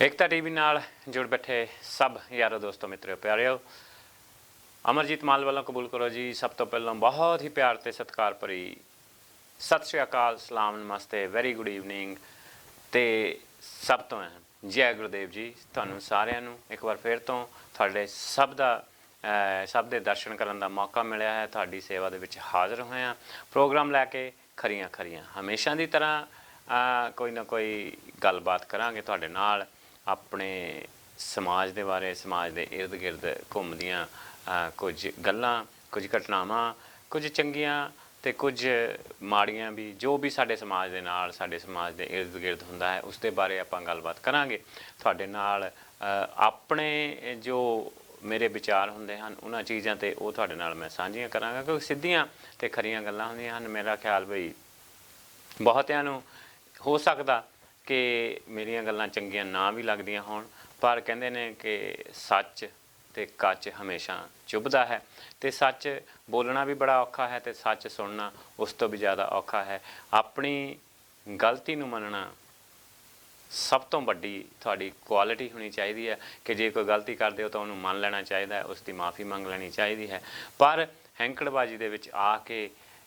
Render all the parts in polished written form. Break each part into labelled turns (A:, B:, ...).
A: एकता TV नाल जुड़ बैठे सब यारों दोस्तों मित्रों प्यारिओ, अमरजीत माल वालों कबूल करो जी। सब तो पहलों बहुत ही प्यार ते सत्कार भरी सत श्री अकाल, सलाम, नमस्ते, वेरी गुड ईवनिंग ते सब तो जय गुरुदेव जी। तुहानू सारिਆਂ ਨੂੰ एक बार फिर तो ਤੁਹਾਡੇ सब ਦੇ दर्शन करने का मौका मिले है। ਤੁਹਾਡੀ सेवा ਦੇ ਵਿੱਚ हाज़र होए हैं प्रोग्राम लैके खरियां खरियां हमेशा की तरह कोई ना कोई गलबात करांगे ਤੁਹਾਡੇ ਨਾਲ अपने समाज के बारे, समाज के इर्द गिर्द घूमदियाँ कुछ गल्लां, कुछ घटनावां, कुछ चंगियां ते कुछ माड़ियां भी, जो भी साडे समाज के नाल, साडे समाज के इर्द गिर्द हुंदा है उसके बारे आपां गलबात करांगे तुहाडे नाल। अपने जो मेरे विचार हुंदे हन उन्हां चीज़ां ते ओह तुहाडे नाल मैं सांझियां करांगा, क्योंकि सिद्धियां ते खरियां गल्लां हुंदियां हन। मेरा ख्याल भई बहुतिआं नूं हो सकदा कि मेरियां गल्लां चंगियां ना भी लगदियां होण, पर कहंदे ने कि सच ते कच हमेशा चुभदा है, ते सच बोलना भी बड़ा औखा है, ते सच सुनना उस तो भी ज़्यादा औखा है। अपनी गलती नूं मनना सब तो वड्डी तुहाडी क्वालिटी होनी चाहिए है कि जे कोई गलती करदे हो तो उन्होंने मन लेना चाहिए है, उसकी माफ़ी मंग लेनी चाहिए है। पर हैंकड़बाजी दे विच आके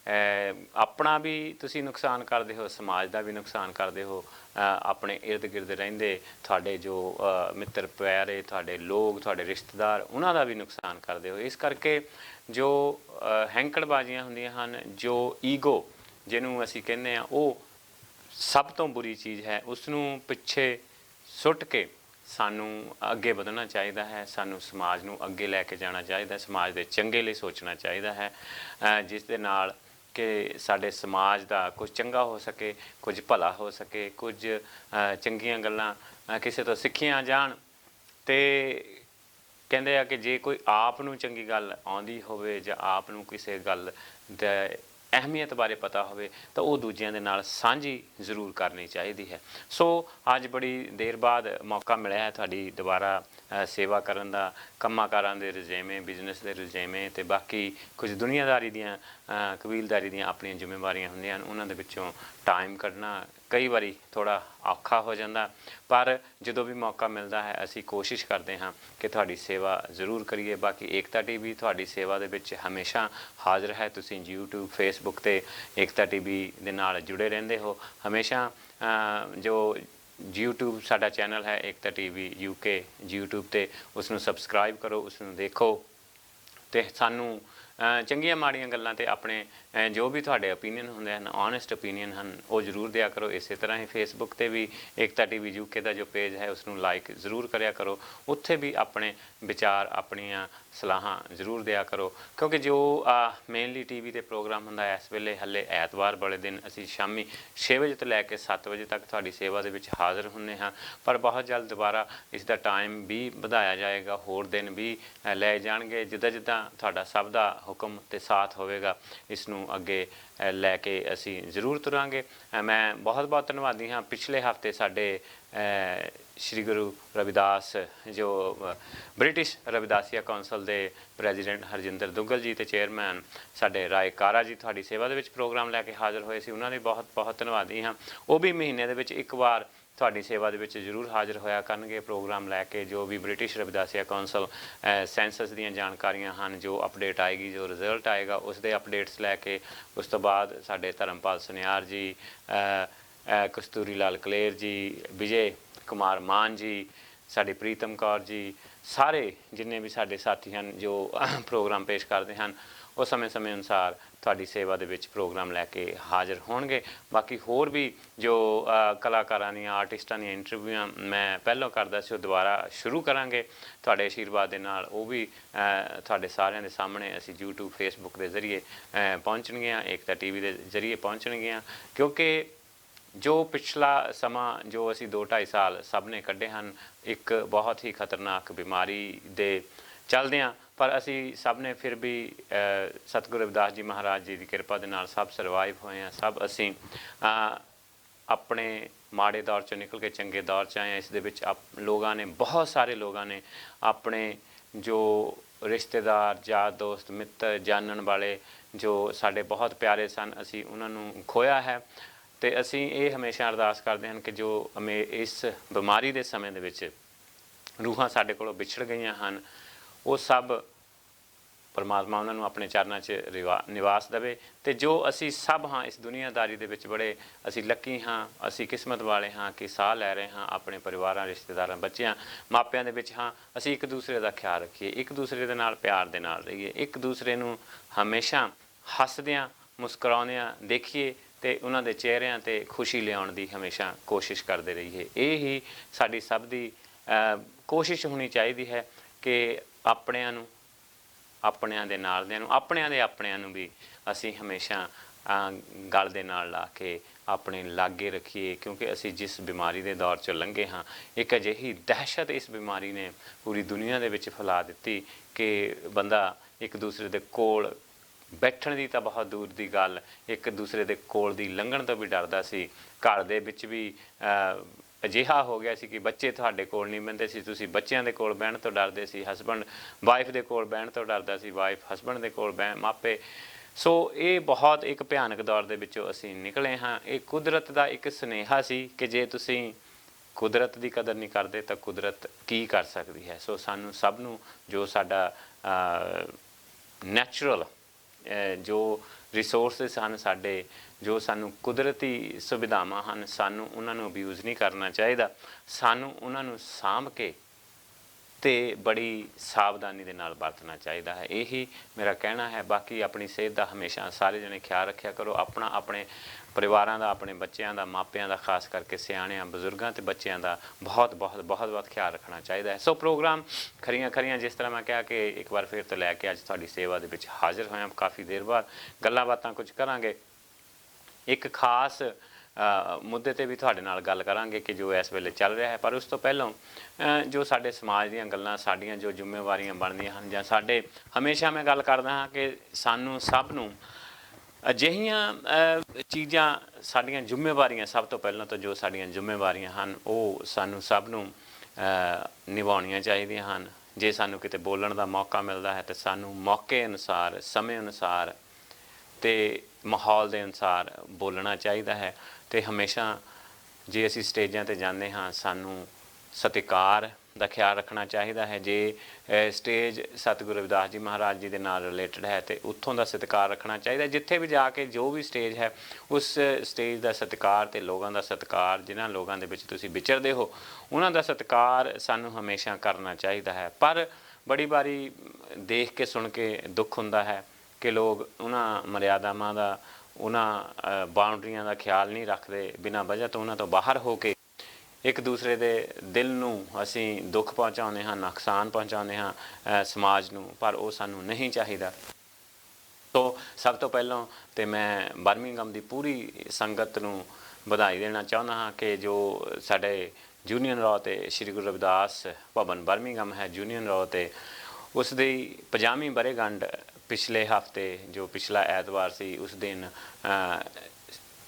A: अपना भी तुसी नुकसान करते हो, समाज का भी नुकसान करते हो, अपने इर्द गिर्द रहिंदे तुहाडे जो मित्र प्यारे तुहाडे लोग, तुहाडे रिश्तेदार, उन्हां दा भी नुकसान करते हो। इस करके जो हैंकड़बाजियां हुंदियां हन, जो ईगो जिन्हों असी कहने हैं, वो सब तो बुरी चीज़ है। उसनूं पिछे सुट के सानू अगे वधना चाहिए है, सानू समाज नूं अगे लैके जाना चाहिए, समाज के चंगे लिए सोचना चाहिए है, जिस दे नाल कि साडे समाज का कुछ चंगा हो सके, कुछ भला हो सके, कुछ चंगियां गल्लां किसी तो सिखियां जान। ते कहंदे आ कि जे कोई आप नूं चंगी गल आउंदी होवे जां आप नूं किसी गल दा अहमियत बारे पता होवे तो वह दूजिਆਂ ਦੇ ਨਾਲ ਸਾਂਝੀ ਜ਼ਰੂਰ करनी चाहिए है। सो अज बड़ी देर बाद मौका मिला है तुहाडी दोबारा सेवा करन दा, ਕੰਮਾਂ ਕਾਰਾਂ ਦੇ ਰੁਝੇਵੇਂ, बिजनेस के ਰੁਝੇਵੇਂ ਤੇ बाकी कुछ दुनियादारी ਦੀਆਂ कबीलदारी ਦੀਆਂ ਆਪਣੀਆਂ ਜ਼ਿੰਮੇਵਾਰੀਆਂ ਹੁੰਦੀਆਂ ਹਨ, ਉਹਨਾਂ ਦੇ ਵਿੱਚੋਂ टाइम ਕੱਢਣਾ कई बारी थोड़ा औखा हो जाता, पर जो भी मौका मिलता है असी कोशिश करते हाँ कि तुहाडी सेवा जरूर करिए। बाकी एकता टीवी तुहाडी सेवा दे विच हमेशा हाज़र है। तुसीं यूट्यूब, फेसबुक ते एकता टीवी दे नाल जुड़े रहंदे हो हमेशा। जो यूट्यूब साडा चैनल है एकता टीवी UK यूट्यूब ते उसनूं सबसक्राइब करो, उसनूं देखो ते सानू चंगियां माड़ियां गल्लां ते अपने जो भी तुहाडे ओपीनियन हुंदे हन, ऑनेस्ट ओपीनियन हन, वो जरूर दिया करो। इस तरह ही फेसबुक ते भी एकता टीवी UK का जो पेज है उसनूं लाइक जरूर करिया करो, उत्थे भी अपने विचार, अपनियां सलाहां जरूर दिया करो, क्योंकि जो मेनली टीवी ते प्रोग्राम हुंदा इस वेले हले ऐतवार वाले दिन असी शामी 6 बजे तो लैके 7 बजे तक तुहाडी सेवा दे विच हाज़र हुंदे हाँ, पर बहुत जल्द दोबारा इसका टाइम भी वधाया जाएगा, होर दिन भी लै जाणगे, जिद्दां जिद्दां तुहाडा सब दा हुक्म ते साथ होवेगा इसनूं अगे लैके असी जरूर तुरांगे। मैं बहुत बहुत धन्नवादी हाँ। पिछले हफ्ते साडे श्री गुरु रविदास जो ब्रिटिश रविदासिया कौंसल के प्रैजीडेंट हरजिंदर दुग्गल जी ते चेयरमैन साडे राय कारा जी तुहाडी सेवा दे विच प्रोग्राम लैके हाज़र होए सी, उन्हां दी बहुत बहुत धन्नवादी हाँ। वो भी महीने दे विच एक बार तुहाडी सेवा दे विच जरूर हाज़र होया करनगे प्रोग्राम लैके। जो भी ब्रिटिश रविदासिया कौंसल सेंसस दीयां जानकारियां हन, जो अपडेट आएगी, जो रिजल्ट आएगा उस दे अपडेट्स लैके, उस तो बाद साडे धर्मपाल सुनियार जी, कस्तूरी लाल कलेर जी, विजय कुमार मान जी, साडी प्रीतम कौर जी, सारे जिन्ने भी साडे साथी हैं जो प्रोग्राम पेश करते हैं वो समय समय अनुसार तुहाडी सेवा दे विच प्रोग्राम लैके हाज़र होणगे। बाकी होर भी जो कलाकारां दीयां, आर्टिस्टां दीयां इंटरव्यूआं मैं पहलों करदा सी, दोबारा शुरू करांगे तुहाडे आशीर्वाद दे नाल। वो भी तुहाडे सारिआं दे सामने असी यूट्यूब, फेसबुक के जरिए पहुँचणगीआं, एकता टीवी के जरिए पहुँचणगीआं, क्योंकि जो पिछला समा जो असी 2-2.5 साल सब ने कड्ढे हैं एक बहुत ही खतरनाक बीमारी दे चलदियां, पर असी सब ने फिर भी सतगुरु रविदास जी महाराज जी की कृपा दे नाल सब सरवाइव होए हैं। सब असी अपने माड़े दौर चों निकल के चंगे दौर च आए हैं। इस दे विच लोगों ने, बहुत सारे लोगों ने अपने जो रिश्तेदार, यार दोस्त, मित्र, जानन वाले जो साडे बहुत प्यारे सन, असी उन्हां नूं खोया है। ਤੇ ਅਸੀਂ ਇਹ ਹਮੇਸ਼ਾ ਅਰਦਾਸ ਕਰਦੇ ਹਨ ਕਿ ਜੋ ਇਸ ਬਿਮਾਰੀ ਦੇ ਸਮੇਂ ਦੇ ਵਿੱਚ ਰੂਹਾਂ ਸਾਡੇ ਕੋਲੋਂ ਵਿਛੜ ਗਈਆਂ ਹਨ, ਉਹ ਸਭ ਪਰਮਾਤਮਾ ਉਹਨਾਂ ਨੂੰ ਆਪਣੇ ਚਰਨਾਂ 'ਚ ਨਿਵਾਸ ਦੇਵੇ। ਤੇ ਜੋ ਅਸੀਂ ਸਭ ਹਾਂ ਇਸ ਦੁਨੀਆਦਾਰੀ ਦੇ ਵਿੱਚ ਬੜੇ ਅਸੀਂ ਲੱਕੀ ਹਾਂ, ਅਸੀਂ ਕਿਸਮਤ ਵਾਲੇ ਹਾਂ ਕਿ ਸਾਹ ਲੈ ਰਹੇ ਹਾਂ, ਆਪਣੇ ਪਰਿਵਾਰਾਂ, ਰਿਸ਼ਤੇਦਾਰਾਂ, ਬੱਚਿਆਂ, ਮਾਪਿਆਂ ਦੇ ਵਿੱਚ ਹਾਂ। ਅਸੀਂ ਇੱਕ ਦੂਸਰੇ ਦਾ ਖਿਆਲ ਰੱਖੀਏ, ਇੱਕ ਦੂਸਰੇ ਦੇ ਨਾਲ ਪਿਆਰ ਦੇ ਨਾਲ ਰਹੀਏ, ਇੱਕ ਦੂਸਰੇ ਨੂੰ ਹਮੇਸ਼ਾ ਹੱਸਦਿਆਂ ਮੁਸਕਰਾਉਂਦਿਆਂ ਦੇਖੀਏ ਅਤੇ ਉਹਨਾਂ ਦੇ ਚਿਹਰਿਆਂ 'ਤੇ ਖੁਸ਼ੀ ਲਿਆਉਣ ਦੀ ਹਮੇਸ਼ਾ ਕੋਸ਼ਿਸ਼ ਕਰਦੇ ਰਹੀਏ। ਇਹ ਹੀ ਸਾਡੀ ਸਭ ਦੀ ਕੋਸ਼ਿਸ਼ ਹੋਣੀ ਚਾਹੀਦੀ ਹੈ ਕਿ ਆਪਣਿਆਂ ਨੂੰ, ਆਪਣਿਆਂ ਦੇ ਨਾਲਦਿਆਂ ਨੂੰ, ਆਪਣਿਆਂ ਨੂੰ ਵੀ ਅਸੀਂ ਹਮੇਸ਼ਾ ਗਲ ਦੇ ਨਾਲ ਲਾ ਕੇ ਆਪਣੇ ਲਾਗੇ ਰੱਖੀਏ, ਕਿਉਂਕਿ ਅਸੀਂ ਜਿਸ ਬਿਮਾਰੀ ਦੇ ਦੌਰ 'ਚੋਂ ਲੰਘੇ ਹਾਂ, ਇੱਕ ਅਜਿਹੀ ਦਹਿਸ਼ਤ ਇਸ ਬਿਮਾਰੀ ਨੇ ਪੂਰੀ ਦੁਨੀਆ ਦੇ ਵਿੱਚ ਫੈਲਾ ਦਿੱਤੀ ਕਿ ਬੰਦਾ ਇੱਕ ਦੂਸਰੇ ਦੇ ਕੋਲ ਬੈਠਣ ਦੀ ਤਾਂ ਬਹੁਤ ਦੂਰ ਦੀ ਗੱਲ, ਇੱਕ ਦੂਸਰੇ ਦੇ ਕੋਲ ਦੀ ਲੰਘਣ ਤੋਂ ਵੀ ਡਰਦਾ ਸੀ। ਘਰ ਦੇ ਵਿੱਚ ਵੀ ਅਜਿਹਾ ਹੋ ਗਿਆ ਸੀ ਕਿ ਬੱਚੇ ਤੁਹਾਡੇ ਕੋਲ ਨਹੀਂ ਬਹਿੰਦੇ ਸੀ, ਤੁਸੀਂ ਬੱਚਿਆਂ ਦੇ ਕੋਲ ਬਹਿਣ ਤੋਂ ਡਰਦੇ ਸੀ, ਹਸਬੈਂਡ ਵਾਈਫ ਦੇ ਕੋਲ ਬਹਿਣ ਤੋਂ ਡਰਦਾ ਸੀ, ਵਾਈਫ ਹਸਬੈਂਡ ਦੇ ਕੋਲ ਮਾਪੇ। ਸੋ ਇਹ ਬਹੁਤ ਇੱਕ ਭਿਆਨਕ ਦੌਰ ਦੇ ਵਿੱਚੋਂ ਅਸੀਂ ਨਿਕਲੇ ਹਾਂ। ਇਹ ਕੁਦਰਤ ਦਾ ਇੱਕ ਸੁਨੇਹਾ ਸੀ ਕਿ ਜੇ ਤੁਸੀਂ ਕੁਦਰਤ ਦੀ ਕਦਰ ਨਹੀਂ ਕਰਦੇ ਤਾਂ ਕੁਦਰਤ ਕੀ ਕਰ ਸਕਦੀ ਹੈ। ਸੋ ਸਾਨੂੰ ਸਭ ਨੂੰ ਜੋ ਸਾਡਾ ਨੈਚੁਰਲ ਜੋ ਰਿਸੋਰਸਿਸ ਹਨ ਸਾਡੇ, ਜੋ ਸਾਨੂੰ ਕੁਦਰਤੀ ਸੁਵਿਧਾਵਾਂ ਹਨ, ਸਾਨੂੰ ਉਹਨਾਂ ਨੂੰ ਅਬਿਊਜ਼ ਨਹੀਂ ਕਰਨਾ ਚਾਹੀਦਾ। ਸਾਨੂੰ ਉਹਨਾਂ ਨੂੰ ਸਾਂਭ ਕੇ ਅਤੇ ਬੜੀ ਸਾਵਧਾਨੀ ਦੇ ਨਾਲ ਵਰਤਣਾ ਚਾਹੀਦਾ ਹੈ। ਇਹੀ ਮੇਰਾ ਕਹਿਣਾ ਹੈ। ਬਾਕੀ ਆਪਣੀ ਸਿਹਤ ਦਾ ਹਮੇਸ਼ਾ ਸਾਰੇ ਜਣੇ ਖਿਆਲ ਰੱਖਿਆ ਕਰੋ, ਆਪਣਾ ਆਪਣੇ ਪਰਿਵਾਰਾਂ ਦਾ, ਆਪਣੇ ਬੱਚਿਆਂ ਦਾ, ਮਾਪਿਆਂ ਦਾ, ਖਾਸ ਕਰਕੇ ਸਿਆਣਿਆਂ, ਬਜ਼ੁਰਗਾਂ ਅਤੇ ਬੱਚਿਆਂ ਦਾ ਬਹੁਤ ਖਿਆਲ ਰੱਖਣਾ ਚਾਹੀਦਾ ਹੈ। ਸੋ ਪ੍ਰੋਗਰਾਮ ਖਰੀਆਂ ਖਰੀਆਂ, ਜਿਸ ਤਰ੍ਹਾਂ ਮੈਂ ਕਿਹਾ ਕਿ ਇੱਕ ਵਾਰ ਫਿਰ ਤੋਂ ਲੈ ਕੇ ਅੱਜ ਤੁਹਾਡੀ ਸੇਵਾ ਦੇ ਵਿੱਚ ਹਾਜ਼ਰ ਹੋਇਆ। ਕਾਫੀ ਦੇਰ ਬਾਅਦ ਗੱਲਾਂ ਬਾਤਾਂ ਕੁਝ ਕਰਾਂਗੇ, ਇੱਕ ਖਾਸ ਮੁੱਦੇ 'ਤੇ ਵੀ ਤੁਹਾਡੇ ਨਾਲ ਗੱਲ ਕਰਾਂਗੇ ਕਿ ਜੋ ਇਸ ਵੇਲੇ ਚੱਲ ਰਿਹਾ ਹੈ। ਪਰ ਉਸ ਤੋਂ ਪਹਿਲਾਂ ਜੋ ਸਾਡੇ ਸਮਾਜ ਦੀਆਂ ਗੱਲਾਂ, ਸਾਡੀਆਂ ਜੋ ਜ਼ਿੰਮੇਵਾਰੀਆਂ ਬਣਦੀਆਂ ਹਨ, ਜਾਂ ਸਾਡੇ ਹਮੇਸ਼ਾ ਮੈਂ ਗੱਲ ਕਰਦਾ ਹਾਂ ਕਿ ਸਾਨੂੰ ਸਭ ਨੂੰ ਅਜਿਹੀਆਂ ਚੀਜ਼ਾਂ, ਸਾਡੀਆਂ ਜ਼ਿੰਮੇਵਾਰੀਆਂ, ਸਭ ਤੋਂ ਪਹਿਲਾਂ ਤਾਂ ਜੋ ਸਾਡੀਆਂ ਜ਼ਿੰਮੇਵਾਰੀਆਂ ਹਨ ਉਹ ਸਾਨੂੰ ਸਭ ਨੂੰ ਨਿਭਾਉਣੀਆਂ ਚਾਹੀਦੀਆਂ ਹਨ। ਜੇ ਸਾਨੂੰ ਕਿਤੇ ਬੋਲਣ ਦਾ ਮੌਕਾ ਮਿਲਦਾ ਹੈ ਤਾਂ ਸਾਨੂੰ ਮੌਕੇ ਅਨੁਸਾਰ, ਸਮੇਂ ਅਨੁਸਾਰ ਅਤੇ ਮਾਹੌਲ ਦੇ ਅਨੁਸਾਰ ਬੋਲਣਾ ਚਾਹੀਦਾ ਹੈ। ਅਤੇ ਹਮੇਸ਼ਾ ਜੇ ਅਸੀਂ ਸਟੇਜਾਂ 'ਤੇ ਜਾਂਦੇ ਹਾਂ, ਸਾਨੂੰ ਸਤਿਕਾਰ ਦਾ ਖਿਆਲ ਰੱਖਣਾ ਚਾਹੀਦਾ ਹੈ। ਜੇ ਸਟੇਜ ਸਤਿਗੁਰੂ ਰਵਿਦਾਸ ਜੀ ਮਹਾਰਾਜ ਜੀ ਦੇ ਨਾਲ ਰਿਲੇਟਡ ਹੈ ਅਤੇ ਉੱਥੋਂ ਦਾ ਸਤਿਕਾਰ ਰੱਖਣਾ ਚਾਹੀਦਾ। ਜਿੱਥੇ ਵੀ ਜਾ ਕੇ ਜੋ ਵੀ ਸਟੇਜ ਹੈ, ਉਸ ਸਟੇਜ ਦਾ ਸਤਿਕਾਰ ਅਤੇ ਲੋਕਾਂ ਦਾ ਸਤਿਕਾਰ, ਜਿਨ੍ਹਾਂ ਲੋਕਾਂ ਦੇ ਵਿੱਚ ਤੁਸੀਂ ਵਿਚਰਦੇ ਹੋ, ਉਹਨਾਂ ਦਾ ਸਤਿਕਾਰ ਸਾਨੂੰ ਹਮੇਸ਼ਾ ਕਰਨਾ ਚਾਹੀਦਾ ਹੈ। ਪਰ ਬੜੀ ਵਾਰੀ ਦੇਖ ਕੇ ਸੁਣ ਕੇ ਦੁੱਖ ਹੁੰਦਾ ਹੈ ਕਿ ਲੋਕ ਉਹਨਾਂ ਮਰਿਆਦਾਵਾਂ ਦਾ, ਉਹਨਾਂ ਬਾਉਂਡਰੀਆਂ ਦਾ ਖਿਆਲ ਨਹੀਂ ਰੱਖਦੇ। ਬਿਨਾਂ ਵਜ੍ਹਾ ਤੋਂ ਉਹਨਾਂ ਤੋਂ ਬਾਹਰ ਹੋ ਕੇ ਇੱਕ ਦੂਸਰੇ ਦੇ ਦਿਲ ਨੂੰ ਅਸੀਂ ਦੁੱਖ ਪਹੁੰਚਾਉਂਦੇ ਹਾਂ, ਨੁਕਸਾਨ ਪਹੁੰਚਾਉਂਦੇ ਹਾਂ ਸਮਾਜ ਨੂੰ, ਪਰ ਉਹ ਸਾਨੂੰ ਨਹੀਂ ਚਾਹੀਦਾ। ਸੋ ਸਭ ਤੋਂ ਪਹਿਲਾਂ ਤਾਂ ਮੈਂ ਬਰਮਿੰਘਮ ਦੀ ਪੂਰੀ ਸੰਗਤ ਨੂੰ ਵਧਾਈ ਦੇਣਾ ਚਾਹੁੰਦਾ ਹਾਂ ਕਿ ਜੋ ਸਾਡੇ ਯੂਨੀਅਨ ਰੋਡ 'ਤੇ ਸ਼੍ਰੀ ਗੁਰੂ ਰਵਿਦਾਸ ਭਵਨ ਬਰਮਿੰਘਮ ਹੈ, ਯੂਨੀਅਨ ਰੋਡ 'ਤੇ, ਉਸ ਦੀ 50ਵੀਂ ਵਰ੍ਹੇਗੰਢ ਪਿਛਲੇ ਹਫ਼ਤੇ, ਜੋ ਪਿਛਲਾ ਐਤਵਾਰ ਸੀ, ਉਸ ਦਿਨ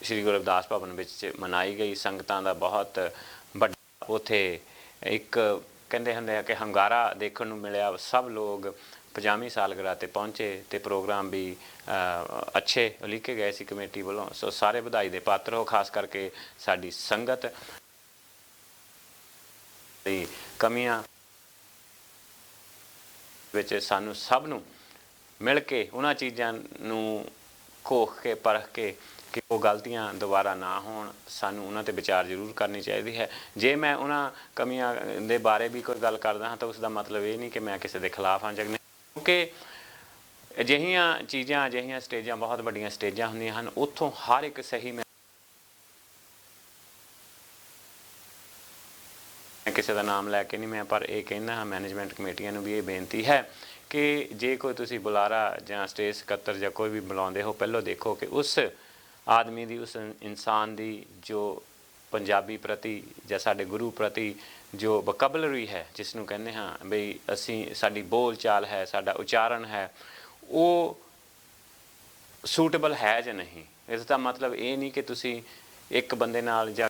A: ਸ਼੍ਰੀ ਗੁਰੂ ਰਵਿਦਾਸ ਭਵਨ ਵਿੱਚ ਮਨਾਈ ਗਈ। ਸੰਗਤਾਂ ਦਾ ਬਹੁਤ ਵੱਡਾ ਉੱਥੇ ਇੱਕ ਕਹਿੰਦੇ ਹੁੰਦੇ ਆ ਕਿ ਹੰਗਾਰਾ ਦੇਖਣ ਨੂੰ ਮਿਲਿਆ। ਸਭ ਲੋਕ 50ਵੀਂ ਸਾਲਗਿਰਾ 'ਤੇ ਪਹੁੰਚੇ ਅਤੇ ਪ੍ਰੋਗਰਾਮ ਵੀ ਅੱਛੇ ਉਲੀਕੇ ਗਏ ਸੀ ਕਮੇਟੀ ਵੱਲੋਂ। ਸੋ ਸਾਰੇ ਵਧਾਈ ਦੇ ਪਾਤਰ ਹੋ। ਖਾਸ ਕਰਕੇ ਸਾਡੀ ਸੰਗਤ ਦੀ ਕਮੀਆਂ ਵਿੱਚ ਸਾਨੂੰ ਸਭ ਨੂੰ ਮਿਲ ਕੇ ਉਹਨਾਂ ਚੀਜ਼ਾਂ ਨੂੰ ਘੋਖ ਕੇ, ਪਰਖ ਕੇ ਕਿ ਉਹ ਗਲਤੀਆਂ ਦੁਬਾਰਾ ਨਾ ਹੋਣ, ਸਾਨੂੰ ਉਹਨਾਂ 'ਤੇ ਵਿਚਾਰ ਜ਼ਰੂਰ ਕਰਨੀ ਚਾਹੀਦੀ ਹੈ। ਜੇ ਮੈਂ ਉਹਨਾਂ ਕਮੀਆਂ ਦੇ ਬਾਰੇ ਵੀ ਕੋਈ ਗੱਲ ਕਰਦਾ ਹਾਂ ਤਾਂ ਉਸ ਦਾ ਮਤਲਬ ਇਹ ਨਹੀਂ ਕਿ ਮੈਂ ਕਿਸੇ ਦੇ ਖਿਲਾਫ ਹਾਂ ਜਾਂ ਨਹੀਂ, ਕਿਉਂਕਿ ਅਜਿਹੀਆਂ ਚੀਜ਼ਾਂ, ਅਜਿਹੀਆਂ ਸਟੇਜਾਂ ਬਹੁਤ ਵੱਡੀਆਂ ਸਟੇਜਾਂ ਹੁੰਦੀਆਂ ਹਨ, ਉੱਥੋਂ ਹਰ ਇੱਕ ਸਹੀ ਮੈਂ ਕਿਸੇ ਦਾ ਨਾਮ ਲੈ ਕੇ ਨਹੀਂ, ਮੈਂ ਪਰ ਇਹ ਕਹਿੰਦਾ ਹਾਂ ਮੈਨੇਜਮੈਂਟ ਕਮੇਟੀਆਂ ਨੂੰ ਵੀ ਇਹ ਬੇਨਤੀ ਹੈ ਕਿ ਜੇ ਕੋਈ ਤੁਸੀਂ ਬੁਲਾਰਾ ਜਾਂ ਸਟੇਜ ਸਕੱਤਰ ਜਾਂ ਕੋਈ ਵੀ ਬੁਲਾਉਂਦੇ ਹੋ, ਪਹਿਲਾਂ ਦੇਖੋ ਕਿ ਉਸ ਆਦਮੀ ਦੀ, ਉਸ ਇਨਸਾਨ ਦੀ ਜੋ ਪੰਜਾਬੀ ਪ੍ਰਤੀ ਜਾਂ ਸਾਡੇ ਗੁਰੂ ਪ੍ਰਤੀ ਜੋ ਵੋਕੈਬਲਰੀ ਹੈ, ਜਿਸ ਨੂੰ ਕਹਿੰਦੇ ਹਾਂ ਬਈ ਅਸੀਂ, ਸਾਡੀ ਬੋਲ ਚਾਲ ਹੈ, ਸਾਡਾ ਉਚਾਰਨ ਹੈ, ਉਹ ਸੂਟੇਬਲ ਹੈ ਜਾਂ ਨਹੀਂ। ਇਸ ਦਾ ਮਤਲਬ ਇਹ ਨਹੀਂ ਕਿ ਤੁਸੀਂ ਇੱਕ ਬੰਦੇ ਨਾਲ ਜਾਂ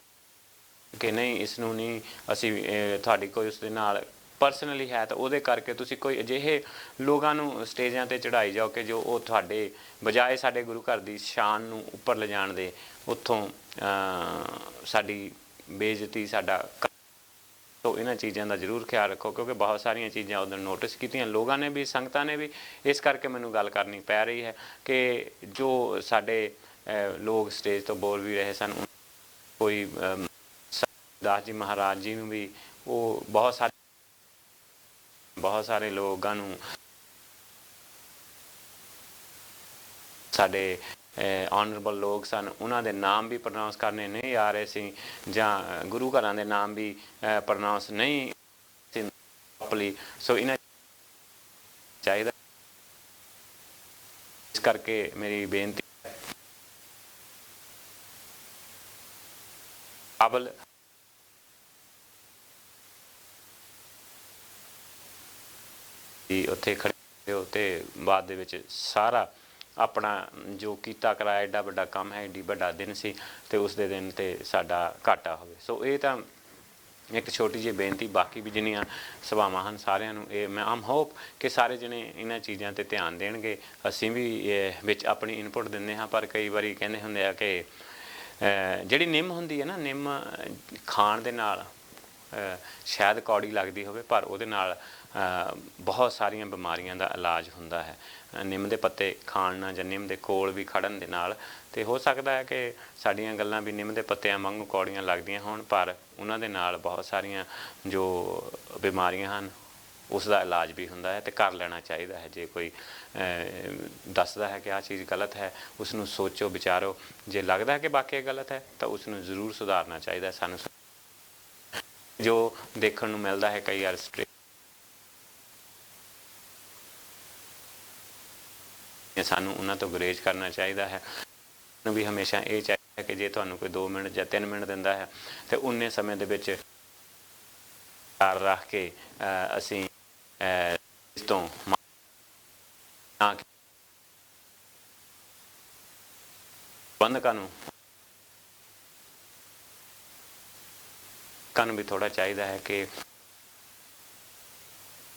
A: ਕਿ ਨਹੀਂ ਇਸ ਨੂੰ ਨਹੀਂ ਅਸੀਂ, ਤੁਹਾਡੀ ਕੋਈ ਉਸ ਦੇ ਨਾਲ ਪਰਸਨਲੀ ਹੈ ਤਾਂ ਉਹਦੇ ਕਰਕੇ ਤੁਸੀਂ ਕੋਈ ਅਜਿਹੇ ਲੋਕਾਂ ਨੂੰ ਸਟੇਜਾਂ 'ਤੇ ਚੜ੍ਹਾਈ ਜਾਓ ਕਿ ਜੋ ਉਹ ਤੁਹਾਡੇ ਬਜਾਏ ਸਾਡੇ ਗੁਰੂ ਘਰ ਦੀ ਸ਼ਾਨ ਨੂੰ ਉੱਪਰ ਲਿਜਾਣ ਦੇ, ਉੱਥੋਂ साडी बेइज्जती साडा। तो इन्हां चीज़ों का जरूर ख्याल रखो, क्योंकि बहुत सारिया चीज़ां उधर नोटिस कीतियां लोगों ने भी, संगतां ने भी। इस करके मैनूं गल करनी पै रही है कि जो साडे लोग स्टेज तो बोल भी रहे सन, कोई दास जी महाराज जी नूं भी वो बहुत सारे लोगों नूं साडे ऑनरेबल लोग सन, उन्हां दे नाम भी प्रनाउंस करने नहीं आ रहे सी, जां गुरु घरां दे नाम भी प्रनाउंस नहीं प्रॉपरली। सो इन्हां चाहिए, इस करके मेरी बेनती काबल उत्थे खड़े हो ते बाद दे विच सारा अपना जो कीता कराया एडा वड्डा काम है, एडी वड्डा दिन सी, ते उस दे दिन ते साडा घाटा होवे। सो ये तां एक छोटी जी बेनती, बाकी भी जिन्नियां सभावां हन सारिआं नूं ये मैं आम होप कि सारे जने इन्हां चीज़ां ते ध्यान देणगे। असीं भी विच अपनी इनपुट दिंदे हां, पर कई वारी कहंदे हुंदे आ कि जिहड़ी निम हुंदी है ना, निम खाण दे नाल शायद कौड़ी लगदी होवे, पर उहदे नाल बहुत सारियां बीमारियां दा इलाज हुंदा है। निम दे पत्ते खाण नाल जां निम दे कोल भी खड़न दे नाल, ते हो सकदा है कि साडीआं गल्लां भी निम दे पत्तिआं वांगू कौड़ियां लगदियां होण, पर उन्हां दे नाल बहुत सारियां जो बीमारियां हन उसका इलाज भी हुंदा है, ते कर लेना चाहिदा है। जे कोई दसदा है कि आह चीज़ गलत है, उसनूं सोचो विचारो, जे लगदा है कि वाकई गलत है तो उसनूं जरूर सुधारना चाहिदा। सानूं जो देखण नूं मिलदा है कई वार सानूं उन्हां तो गुरेज करना चाहिदा है। भी हमेशा ये चाहिए कि जे तुहानूं कोई 2 मिनट या 3 मिनट दिंदा है तो उन्ने समय दे विच रख के असीं इस तो प्रबंधकां नूं भी थोड़ा चाहिए है कि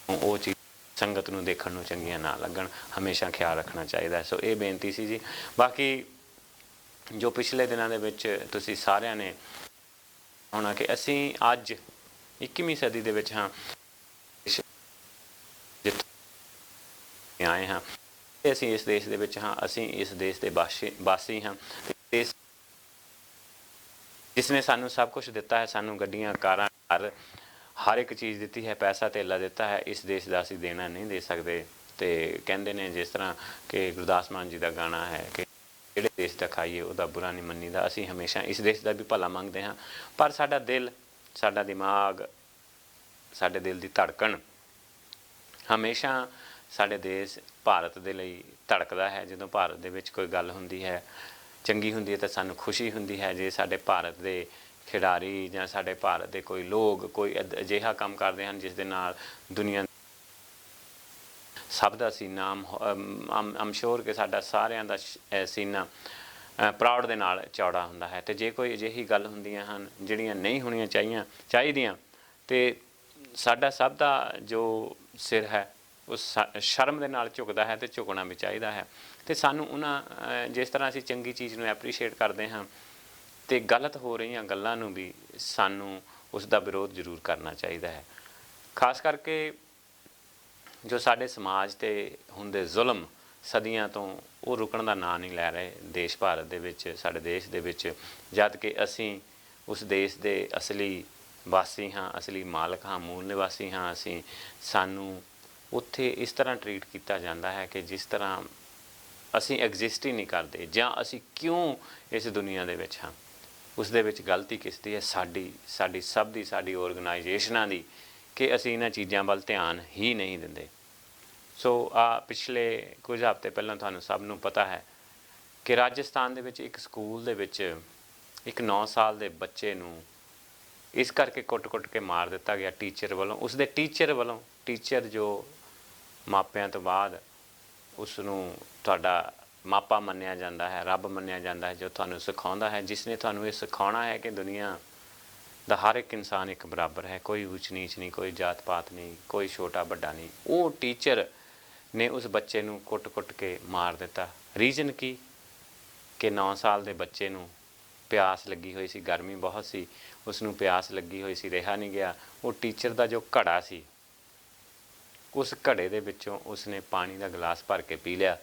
A: वो चीज़ संगत नूं देखण नूं चंगियां ना लगन, हमेशा ख्याल रखना चाहिए। सो ये बेनती सी जी। बाकी जो पिछले दिनों दे विच तुसीं सारिआं ने होना कि असीं अज 21वीं सदी दे विच हां, जिथे आए हाँ, असीं इस देश दे विच हां, असीं इस देश दे वासी हाँ। देश जिसने सानू सब कुछ दिता है, सानू गड्डियां कारां घर हर एक चीज़ दी है, पैसा धेला दिता है, इस देश का असीं देना नहीं दे सकते। तो कहते ने जिस तरह कि गुरदास मान जी का गाना है कि जिहड़े देश का खाइए उहदा बुरा नहीं मन्नीदा। असीं हमेशा इस देश का भी भला मंगते हाँ, पर साडा दिल, साडा दिमाग, साडे दिल की धड़कन हमेशा साडे देश भारत दे लई धड़कदा है। जदों भारत दे विच कोई गल हुंदी है चंगी हुंदी है तो सानू खुशी हुंदी है। जे साडे भारत दे खिडारी जां साडे भारत दे कोई लोग कोई अजिहा काम करदे हन जिस दे नाल दुनिया सब दा सीना आम श्योर कि साडा सारिआं दा सीना प्राउड दे नाल चौड़ा हुंदा है। ते जे कोई अजिही गल हुंदियां हन जिहड़ियां नहीं होणीआं चाहीदियां, ते साडा सब दा जो सिर है उस शर्म दे नाल झुकदा है, ते झुकना भी चाहिदा है। तो सानू उन्हां जिस तरह असीं चंगी चीज़ नूं एप्रीशिएट करते हाँ, तो गलत हो रही गल्लां नूं भी सानू उसका विरोध जरूर करना चाहिए है। खास करके जो साडे समाज ते हुंदे जुल्म सदियां तो वो रुकण दा नां नहीं लै रहे देश भारत दे विच, साडे देश दे विच, जद कि असीं उस देश दे असली वासी हाँ, असली मालक हाँ, मूल निवासी हाँ। असीं सानू उत्थे इस तरह ट्रीट किया जाता है कि जिस तरह असीं एग्जिस्ट ही नहीं करते, जां असीं क्यों इस दुनिया दे विच हाँ। उस दे विच गलती किसदी है? साडी सब दी, साडी ऑर्गेनाइजेशनां दी, कि असीं इन्हां चीज़ां वल ध्यान ही नहीं दिंदे। सो पिछले कुछ हफ्ते पहलां तुहानूं सब नूं पता है कि राजस्थान दे विच एक स्कूल दे विच एक 9 साल दे बच्चे नूं इस करके कुट के मार दिता गया टीचर वालों। उसदे टीचर वालों, टीचर जो मापिਆਂ तो बाद उसनूं तुहाडा मापा मन्निया जाता है, रब मन्निया जाता है, जो तुहानूं सिखाउंदा है, जिसने तुहानूं ये सिखाउणा है कि दुनिया दा हर एक इंसान एक बराबर है, कोई ऊच नीच नहीं, कोई जात पात नहीं, कोई छोटा बड़ा नहीं। वो टीचर ने उस बच्चे नूं कुट के मार दिता। रीजन की कि 9 साल के बच्चे नूं ਪਿਆਸ ਲੱਗੀ ਹੋਈ ਸੀ, ਗਰਮੀ ਬਹੁਤ ਸੀ, ਉਸ ਨੂੰ ਪਿਆਸ ਲੱਗੀ ਹੋਈ ਸੀ, ਰਿਹਾ ਨਹੀਂ ਗਿਆ। ਉਹ ਟੀਚਰ ਦਾ ਜੋ ਘੜਾ ਸੀ, ਉਸ ਘੜੇ ਦੇ ਵਿੱਚੋਂ ਉਸਨੇ ਪਾਣੀ ਦਾ ਗਲਾਸ ਭਰ ਕੇ ਪੀ ਲਿਆ,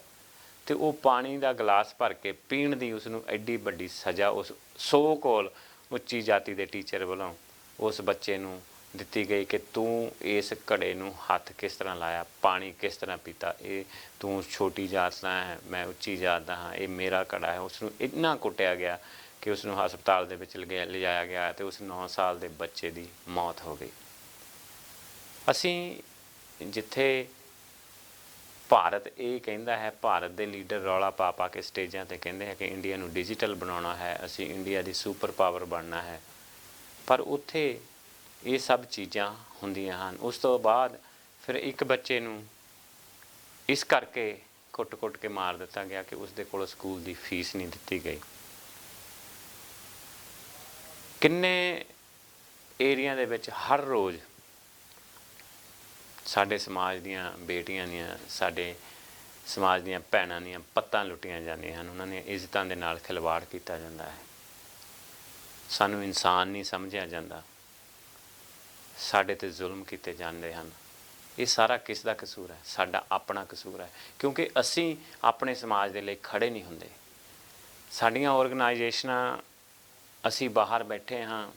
A: ਅਤੇ ਉਹ ਪਾਣੀ ਦਾ ਗਲਾਸ ਭਰ ਕੇ ਪੀਣ ਦੀ ਉਸਨੂੰ ਐਡੀ ਵੱਡੀ ਸਜ਼ਾ ਉਸ ਸੋ ਕੋਲ ਉੱਚੀ ਜਾਤੀ ਦੇ ਟੀਚਰ ਵੱਲੋਂ ਉਸ ਬੱਚੇ ਨੂੰ ਦਿੱਤੀ ਗਈ ਕਿ ਤੂੰ ਇਸ ਘੜੇ ਨੂੰ ਹੱਥ ਕਿਸ ਤਰ੍ਹਾਂ ਲਾਇਆ, ਪਾਣੀ ਕਿਸ ਤਰ੍ਹਾਂ ਪੀਤਾ, ਇਹ ਤੂੰ ਛੋਟੀ ਜਾਤ ਦਾ ਹੈ, ਮੈਂ ਉੱਚੀ ਜਾਤ ਦਾ ਹਾਂ, ਇਹ ਮੇਰਾ ਘੜਾ ਹੈ। ਉਸ ਨੂੰ ਇੰਨਾ ਕੁੱਟਿਆ ਗਿਆ ਕਿ ਉਸ ਨੂੰ ਹਸਪਤਾਲ ਦੇ ਵਿੱਚ ਲਿਜਾਇਆ ਗਿਆ ਅਤੇ ਉਸ 9 ਸਾਲ ਦੇ ਬੱਚੇ ਦੀ ਮੌਤ ਹੋ ਗਈ। ਅਸੀਂ ਜਿੱਥੇ ਭਾਰਤ ਇਹ ਕਹਿੰਦਾ ਹੈ, ਭਾਰਤ ਦੇ ਲੀਡਰ ਰੌਲਾ ਪਾ ਪਾ ਕੇ ਸਟੇਜਾਂ 'ਤੇ ਕਹਿੰਦੇ ਹੈ ਕਿ ਇੰਡੀਆ ਨੂੰ ਡਿਜੀਟਲ ਬਣਾਉਣਾ ਹੈ, ਅਸੀਂ ਇੰਡੀਆ ਦੀ ਸੁਪਰ ਪਾਵਰ ਬਣਨਾ ਹੈ, ਪਰ ਉੱਥੇ ਇਹ ਸਭ ਚੀਜ਼ਾਂ ਹੁੰਦੀਆਂ ਹਨ। ਉਸ ਤੋਂ ਬਾਅਦ ਫਿਰ ਇੱਕ ਬੱਚੇ ਨੂੰ ਇਸ ਕਰਕੇ ਕੁੱਟ-ਕੁੱਟ ਕੇ ਮਾਰ ਦਿੱਤਾ ਗਿਆ ਕਿ ਉਸਦੇ ਕੋਲ ਸਕੂਲ ਦੀ ਫੀਸ ਨਹੀਂ ਦਿੱਤੀ ਗਈ। ਕਿੰਨੇ ਏਰੀਆ ਦੇ ਵਿੱਚ ਹਰ ਰੋਜ਼ ਸਾਡੇ ਸਮਾਜ ਦੀਆਂ ਬੇਟੀਆਂ ਦੀਆਂ, ਸਾਡੇ ਸਮਾਜ ਦੀਆਂ ਭੈਣਾਂ ਦੀਆਂ ਪੱਤਾਂ ਲੁੱਟੀਆਂ ਜਾਂਦੀਆਂ ਹਨ, ਉਹਨਾਂ ਦੀਆਂ ਇੱਜ਼ਤਾਂ ਦੇ ਨਾਲ ਖਿਲਵਾੜ ਕੀਤਾ ਜਾਂਦਾ ਹੈ। ਸਾਨੂੰ ਇਨਸਾਨ ਨਹੀਂ ਸਮਝਿਆ ਜਾਂਦਾ, ਸਾਡੇ 'ਤੇ ਜ਼ੁਲਮ ਕੀਤੇ ਜਾਂਦੇ ਹਨ। ਇਹ ਸਾਰਾ ਕਿਸ ਦਾ ਕਸੂਰ ਹੈ? ਸਾਡਾ ਆਪਣਾ ਕਸੂਰ ਹੈ, ਕਿਉਂਕਿ ਅਸੀਂ ਆਪਣੇ ਸਮਾਜ ਦੇ ਲਈ ਖੜ੍ਹੇ ਨਹੀਂ ਹੁੰਦੇ। ਸਾਡੀਆਂ ਔਰਗਨਾਈਜੇਸ਼ਨਾਂ, ਅਸੀਂ ਬਾਹਰ ਬੈਠੇ ਹਾਂ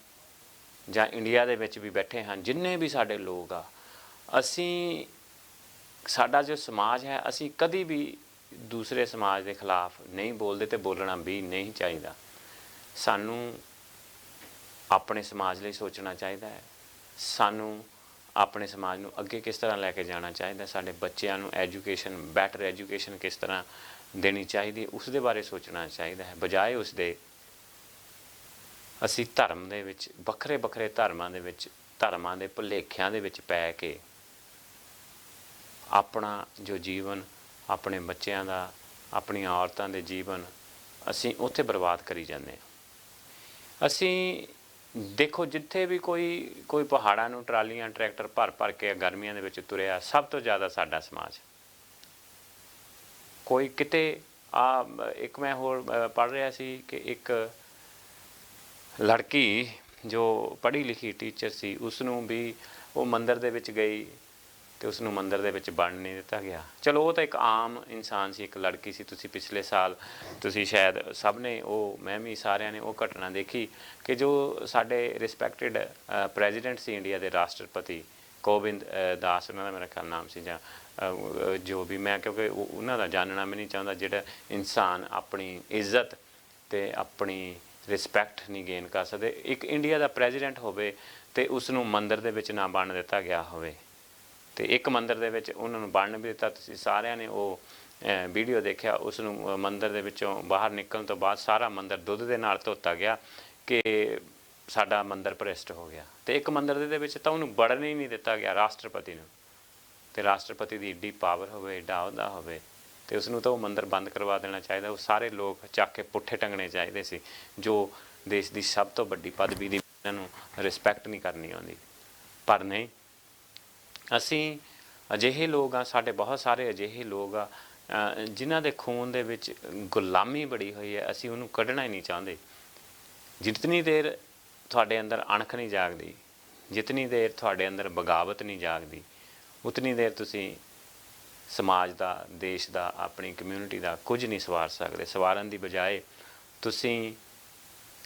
A: ਜਾਂ ਇੰਡੀਆ ਦੇ ਵਿੱਚ ਵੀ ਬੈਠੇ ਹਾਂ, ਜਿੰਨੇ ਵੀ ਸਾਡੇ ਲੋਕ ਆ, ਅਸੀਂ ਸਾਡਾ ਜੋ ਸਮਾਜ ਹੈ, ਅਸੀਂ ਕਦੀ ਵੀ ਦੂਸਰੇ ਸਮਾਜ ਦੇ ਖਿਲਾਫ ਨਹੀਂ ਬੋਲਦੇ ਅਤੇ ਬੋਲਣਾ ਵੀ ਨਹੀਂ ਚਾਹੀਦਾ। ਸਾਨੂੰ ਆਪਣੇ ਸਮਾਜ ਲਈ ਸੋਚਣਾ ਚਾਹੀਦਾ ਹੈ। ਸਾਨੂੰ ਆਪਣੇ ਸਮਾਜ ਨੂੰ ਅੱਗੇ ਕਿਸ ਤਰ੍ਹਾਂ ਲੈ ਕੇ ਜਾਣਾ ਚਾਹੀਦਾ, ਸਾਡੇ ਬੱਚਿਆਂ ਨੂੰ ਐਜੂਕੇਸ਼ਨ, ਬੈਟਰ ਐਜੂਕੇਸ਼ਨ ਕਿਸ ਤਰ੍ਹਾਂ ਦੇਣੀ ਚਾਹੀਦੀ, ਉਸ ਦੇ ਬਾਰੇ ਸੋਚਣਾ ਚਾਹੀਦਾ ਹੈ। ਬਜਾਏ ਉਸ ਦੇ ਅਸੀਂ ਧਰਮ ਦੇ ਵਿੱਚ, ਵੱਖਰੇ ਵੱਖਰੇ ਧਰਮਾਂ ਦੇ ਵਿੱਚ, ਧਰਮਾਂ ਦੇ ਭੁਲੇਖਿਆਂ ਦੇ ਵਿੱਚ ਪੈ ਕੇ ਆਪਣਾ ਜੋ ਜੀਵਨ, ਆਪਣੇ ਬੱਚਿਆਂ ਦਾ, ਆਪਣੀਆਂ ਔਰਤਾਂ ਦੇ ਜੀਵਨ ਅਸੀਂ ਉੱਥੇ ਬਰਬਾਦ ਕਰੀ ਜਾਂਦੇ ਹਾਂ। ਅਸੀਂ ਦੇਖੋ, ਜਿੱਥੇ ਵੀ ਕੋਈ ਪਹਾੜਾਂ ਨੂੰ ਟਰਾਲੀਆਂ, ਟਰੈਕਟਰ ਭਰ ਭਰ ਕੇ ਗਰਮੀਆਂ ਦੇ ਵਿੱਚ ਤੁਰਿਆ, ਸਭ ਤੋਂ ਜ਼ਿਆਦਾ ਸਾਡਾ ਸਮਾਜ। ਕੋਈ ਕਿਤੇ ਇੱਕ ਮੈਂ ਹੋਰ ਪੜ੍ਹ ਰਿਹਾ ਸੀ ਕਿ ਇੱਕ ਲੜਕੀ ਜੋ ਪੜ੍ਹੀ ਲਿਖੀ ਟੀਚਰ ਸੀ, ਉਸ ਨੂੰ ਵੀ ਉਹ ਮੰਦਿਰ ਦੇ ਵਿੱਚ ਗਈ ਅਤੇ ਉਸ ਨੂੰ ਮੰਦਿਰ ਦੇ ਵਿੱਚ ਵੜਨ ਨਹੀਂ ਦਿੱਤਾ ਗਿਆ। ਚਲੋ, ਉਹ ਤਾਂ ਇੱਕ ਆਮ ਇਨਸਾਨ ਸੀ, ਇੱਕ ਲੜਕੀ ਸੀ। ਤੁਸੀਂ ਪਿਛਲੇ ਸਾਲ ਤੁਸੀਂ ਸ਼ਾਇਦ ਸਭ ਨੇ, ਉਹ ਮੈਂ ਵੀ, ਸਾਰਿਆਂ ਨੇ ਉਹ ਘਟਨਾ ਦੇਖੀ ਕਿ ਜੋ ਸਾਡੇ ਰਿਸਪੈਕਟਡ ਪ੍ਰੈਜ਼ੀਡੈਂਟ ਸੀ ਇੰਡੀਆ ਦੇ, ਰਾਸ਼ਟਰਪਤੀ ਕੋਵਿੰਦ ਦਾਸ ਉਹਨਾਂ ਦਾ ਮੇਰਾ ਖਿਆਲ ਨਾਮ ਸੀ, ਜਾਂ ਜੋ ਵੀ, ਮੈਂ ਕਿਉਂਕਿ ਉਹਨਾਂ ਦਾ ਜਾਣਨਾ ਵੀ ਨਹੀਂ ਚਾਹੁੰਦਾ, ਜਿਹੜਾ ਇਨਸਾਨ ਆਪਣੀ ਇੱਜ਼ਤ ਅਤੇ ਆਪਣੀ ਰਿਸਪੈਕਟ ਨਹੀਂ ਗੇਨ ਕਰ ਸਕਦੇ। ਇੱਕ ਇੰਡੀਆ ਦਾ ਪ੍ਰੈਜ਼ੀਡੈਂਟ ਹੋਵੇ ਅਤੇ ਉਸ ਨੂੰ ਮੰਦਿਰ ਦੇ ਵਿੱਚ ਨਾ ਵੜਨ ਦਿੱਤਾ ਗਿਆ ਹੋਵੇ, ਅਤੇ ਇੱਕ ਮੰਦਿਰ ਦੇ ਵਿੱਚ ਉਹਨਾਂ ਨੂੰ ਵੜਨ ਵੀ ਦਿੱਤਾ। ਤੁਸੀਂ ਸਾਰਿਆਂ ਨੇ ਉਹ ਵੀਡੀਓ ਦੇਖਿਆ। ਉਸ ਨੂੰ ਮੰਦਿਰ ਦੇ ਵਿੱਚੋਂ ਬਾਹਰ ਨਿਕਲਣ ਤੋਂ ਬਾਅਦ ਸਾਰਾ ਮੰਦਿਰ ਦੁੱਧ ਦੇ ਨਾਲ ਧੋਤਾ ਗਿਆ ਕਿ ਸਾਡਾ ਮੰਦਿਰ ਭ੍ਰਿਸ਼ਟ ਹੋ ਗਿਆ, ਅਤੇ ਇੱਕ ਮੰਦਿਰ ਦੇ ਵਿੱਚ ਤਾਂ ਉਹਨੂੰ ਵੜਨ ਹੀ ਨਹੀਂ ਦਿੱਤਾ ਗਿਆ, ਰਾਸ਼ਟਰਪਤੀ ਨੂੰ। ਅਤੇ ਰਾਸ਼ਟਰਪਤੀ ਦੀ ਐਡੀ ਪਾਵਰ ਹੋਵੇ, ਐਡਾ ਅਹੁਦਾ ਹੋਵੇ, ਅਤੇ ਉਸ ਨੂੰ ਤਾਂ ਉਹ ਮੰਦਿਰ ਬੰਦ ਕਰਵਾ ਦੇਣਾ ਚਾਹੀਦਾ। ਉਹ ਸਾਰੇ ਲੋਕ ਚੱਕ ਕੇ ਪੁੱਠੇ ਟੰਗਣੇ ਚਾਹੀਦੇ ਸੀ, ਜੋ ਦੇਸ਼ ਦੀ ਸਭ ਤੋਂ ਵੱਡੀ ਪਦਵੀ ਦੀ ਇਹਨਾਂ ਨੂੰ ਰਿਸਪੈਕਟ ਨਹੀਂ ਕਰਨੀ ਆਉਂਦੀ। ਪਰ ਨਹੀਂ, ਅਸੀਂ ਅਜਿਹੇ ਲੋਕ ਹਾਂ, ਸਾਡੇ ਬਹੁਤ ਸਾਰੇ ਅਜਿਹੇ ਲੋਕ ਆ ਜਿਨ੍ਹਾਂ ਦੇ ਖੂਨ ਦੇ ਵਿੱਚ ਗੁਲਾਮੀ ਬੜੀ ਹੋਈ ਹੈ। ਅਸੀਂ ਉਹਨੂੰ ਕੱਢਣਾ ਹੀ ਨਹੀਂ ਚਾਹੁੰਦੇ। ਜਿਤਨੀ ਦੇਰ ਤੁਹਾਡੇ ਅੰਦਰ ਅਣਖ ਨਹੀਂ ਜਾਗਦੀ, ਜਿਤਨੀ ਦੇਰ ਤੁਹਾਡੇ ਅੰਦਰ ਬਗਾਵਤ ਨਹੀਂ ਜਾਗਦੀ, ਉਤਨੀ ਦੇਰ ਤੁਸੀਂ ਸਮਾਜ ਦਾ, ਦੇਸ਼ ਦਾ, ਆਪਣੀ ਕਮਿਊਨਿਟੀ ਦਾ ਕੁਝ ਨਹੀਂ ਸਵਾਰ ਸਕਦੇ। ਸਵਾਰਨ ਦੀ ਬਜਾਏ ਤੁਸੀਂ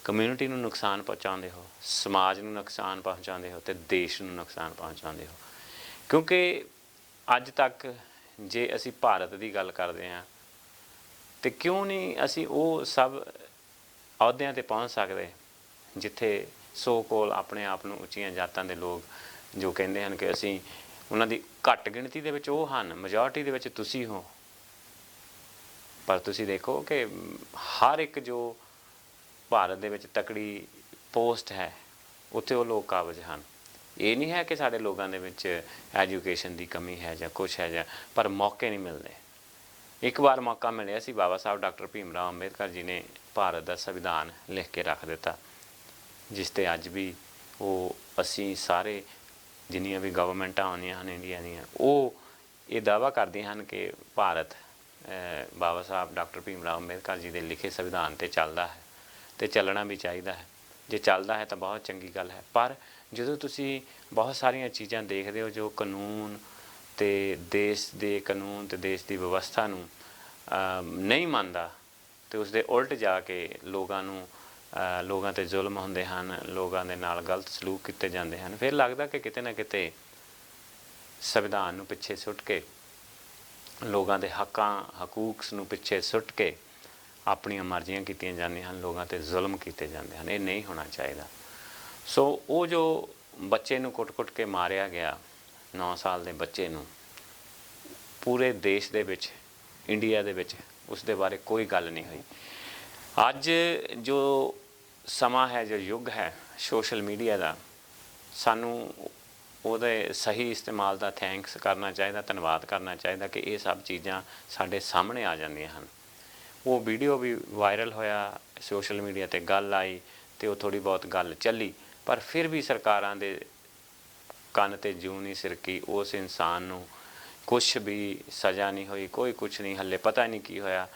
A: ਕਮਿਊਨਿਟੀ ਨੂੰ ਨੁਕਸਾਨ ਪਹੁੰਚਾਉਂਦੇ ਹੋ, ਸਮਾਜ ਨੂੰ ਨੁਕਸਾਨ ਪਹੁੰਚਾਉਂਦੇ ਹੋ, ਅਤੇ ਦੇਸ਼ ਨੂੰ ਨੁਕਸਾਨ ਪਹੁੰਚਾਉਂਦੇ ਹੋ। ਕਿਉਂਕਿ ਅੱਜ ਤੱਕ ਜੇ ਅਸੀਂ ਭਾਰਤ ਦੀ ਗੱਲ ਕਰਦੇ ਹਾਂ, ਅਤੇ ਕਿਉਂ ਨਹੀਂ ਅਸੀਂ ਉਹ ਸਭ ਅਹੁਦਿਆਂ 'ਤੇ ਪਹੁੰਚ ਸਕਦੇ ਜਿੱਥੇ ਸੋ ਕੋਲ ਆਪਣੇ ਆਪ ਨੂੰ ਉੱਚੀਆਂ ਜਾਤਾਂ ਦੇ ਲੋਕ ਜੋ ਕਹਿੰਦੇ ਹਨ ਕਿ ਅਸੀਂ, ਉਹਨਾਂ ਦੀ ਘੱਟ ਗਿਣਤੀ ਦੇ ਵਿੱਚ ਉਹ ਹਨ, ਮੈਜੋਰਟੀ ਦੇ ਵਿੱਚ ਤੁਸੀਂ ਹੋ। ਪਰ ਤੁਸੀਂ ਦੇਖੋ ਕਿ ਹਰ ਇੱਕ ਜੋ ਭਾਰਤ ਦੇ ਵਿੱਚ ਤਕੜੀ ਪੋਸਟ ਹੈ, ਉੱਥੇ ਉਹ ਲੋਕ ਕਾਬਜ਼ ਹਨ। ਇਹ ਨਹੀਂ ਹੈ ਕਿ ਸਾਡੇ ਲੋਕਾਂ ਦੇ ਵਿੱਚ ਐਜੂਕੇਸ਼ਨ ਦੀ ਕਮੀ ਹੈ ਜਾਂ ਕੁਛ ਹੈ, ਜਾਂ ਪਰ ਮੌਕੇ ਨਹੀਂ ਮਿਲਦੇ। ਇੱਕ ਵਾਰ ਮੌਕਾ ਮਿਲਿਆ ਸੀ, ਬਾਬਾ ਸਾਹਿਬ ਡਾਕਟਰ ਭੀਮ ਰਾਓ ਅੰਬੇਦਕਰ ਜੀ ਨੇ ਭਾਰਤ ਦਾ ਸੰਵਿਧਾਨ ਲਿਖ ਕੇ ਰੱਖ ਦਿੱਤਾ, ਜਿਸ 'ਤੇ ਅੱਜ ਵੀ ਉਹ ਅਸੀਂ ਸਾਰੇ, ਜਿੰਨੀਆਂ ਵੀ ਗਵਰਨਮੈਂਟਾਂ ਆਉਂਦੀਆਂ ਹਨ ਇੰਡੀਆ ਦੀਆਂ, ਉਹ ਇਹ ਦਾਅਵਾ ਕਰਦੀਆਂ ਹਨ ਕਿ ਭਾਰਤ ਬਾਬਾ ਸਾਹਿਬ ਡਾਕਟਰ ਭੀਮ ਰਾਓ ਅੰਬੇਦਕਰ ਜੀ ਦੇ ਲਿਖੇ ਸੰਵਿਧਾਨ 'ਤੇ ਚੱਲਦਾ ਹੈ। ਤੇ ਚੱਲਣਾ ਵੀ ਚਾਹੀਦਾ ਹੈ। ਜੇ ਚੱਲਦਾ ਹੈ ਤਾਂ ਬਹੁਤ ਚੰਗੀ ਗੱਲ ਹੈ। ਪਰ ਜਦੋਂ ਤੁਸੀਂ ਬਹੁਤ ਸਾਰੀਆਂ ਚੀਜ਼ਾਂ ਦੇਖਦੇ ਹੋ ਜੋ ਕਾਨੂੰਨ ਤੇ ਦੇਸ਼ ਦੇ ਕਾਨੂੰਨ ਤੇ ਦੇਸ਼ ਦੀ ਵਿਵਸਥਾ ਨੂੰ ਨਹੀਂ ਮੰਨਦਾ ਤੇ ਉਸ ਦੇ ਉਲਟ ਜਾ ਕੇ ਲੋਕਾਂ 'ਤੇ ਜ਼ੁਲਮ ਹੁੰਦੇ ਹਨ, ਲੋਕਾਂ ਦੇ ਨਾਲ ਗਲਤ ਸਲੂਕ ਕੀਤੇ ਜਾਂਦੇ ਹਨ, ਫਿਰ ਲੱਗਦਾ ਕਿ ਕਿਤੇ ਨਾ ਕਿਤੇ ਸੰਵਿਧਾਨ ਨੂੰ ਪਿੱਛੇ ਸੁੱਟ ਕੇ, ਲੋਕਾਂ ਦੇ ਹਕੂਕ ਨੂੰ ਪਿੱਛੇ ਸੁੱਟ ਕੇ ਆਪਣੀਆਂ ਮਰਜ਼ੀਆਂ ਕੀਤੀਆਂ ਜਾਂਦੀਆਂ ਹਨ, ਲੋਕਾਂ 'ਤੇ ਜ਼ੁਲਮ ਕੀਤੇ ਜਾਂਦੇ ਹਨ। ਇਹ ਨਹੀਂ ਹੋਣਾ ਚਾਹੀਦਾ। ਸੋ ਉਹ ਜੋ ਬੱਚੇ ਨੂੰ ਕੁੱਟ-ਕੁੱਟ ਕੇ ਮਾਰਿਆ ਗਿਆ, 9 ਸਾਲ ਦੇ ਬੱਚੇ ਨੂੰ, ਪੂਰੇ ਦੇਸ਼ ਦੇ ਵਿੱਚ, ਇੰਡੀਆ ਦੇ ਵਿੱਚ ਉਸ ਦੇ ਬਾਰੇ ਕੋਈ ਗੱਲ ਨਹੀਂ ਹੋਈ। ਅੱਜ ਜੋ ਸਮਾਂ ਹੈ, ਜੋ ਯੁੱਗ ਹੈ ਸੋਸ਼ਲ ਮੀਡੀਆ ਦਾ, ਸਾਨੂੰ ਉਹਦੇ ਸਹੀ ਇਸਤੇਮਾਲ ਦਾ ਥੈਂਕਸ ਕਰਨਾ ਚਾਹੀਦਾ, ਧੰਨਵਾਦ ਕਰਨਾ ਚਾਹੀਦਾ ਕਿ ਇਹ ਸਭ ਚੀਜ਼ਾਂ ਸਾਡੇ ਸਾਹਮਣੇ ਆ ਜਾਂਦੀਆਂ ਹਨ। ਉਹ ਵੀਡੀਓ ਵੀ ਵਾਇਰਲ ਹੋਇਆ, ਸੋਸ਼ਲ ਮੀਡੀਆ 'ਤੇ ਗੱਲ ਆਈ ਅਤੇ ਉਹ ਥੋੜ੍ਹੀ ਬਹੁਤ ਗੱਲ ਚੱਲੀ, ਪਰ ਫਿਰ ਵੀ ਸਰਕਾਰਾਂ ਦੇ ਕੰਨ 'ਤੇ ਜੂੰ ਨਹੀਂ ਸਿਰਕੀ। ਉਸ ਇਨਸਾਨ ਨੂੰ ਕੁਛ ਵੀ ਸਜ਼ਾ ਨਹੀਂ ਹੋਈ, ਕੋਈ ਕੁਛ ਨਹੀਂ, ਹਲੇ ਪਤਾ ਨਹੀਂ ਕੀ ਹੋਇਆ।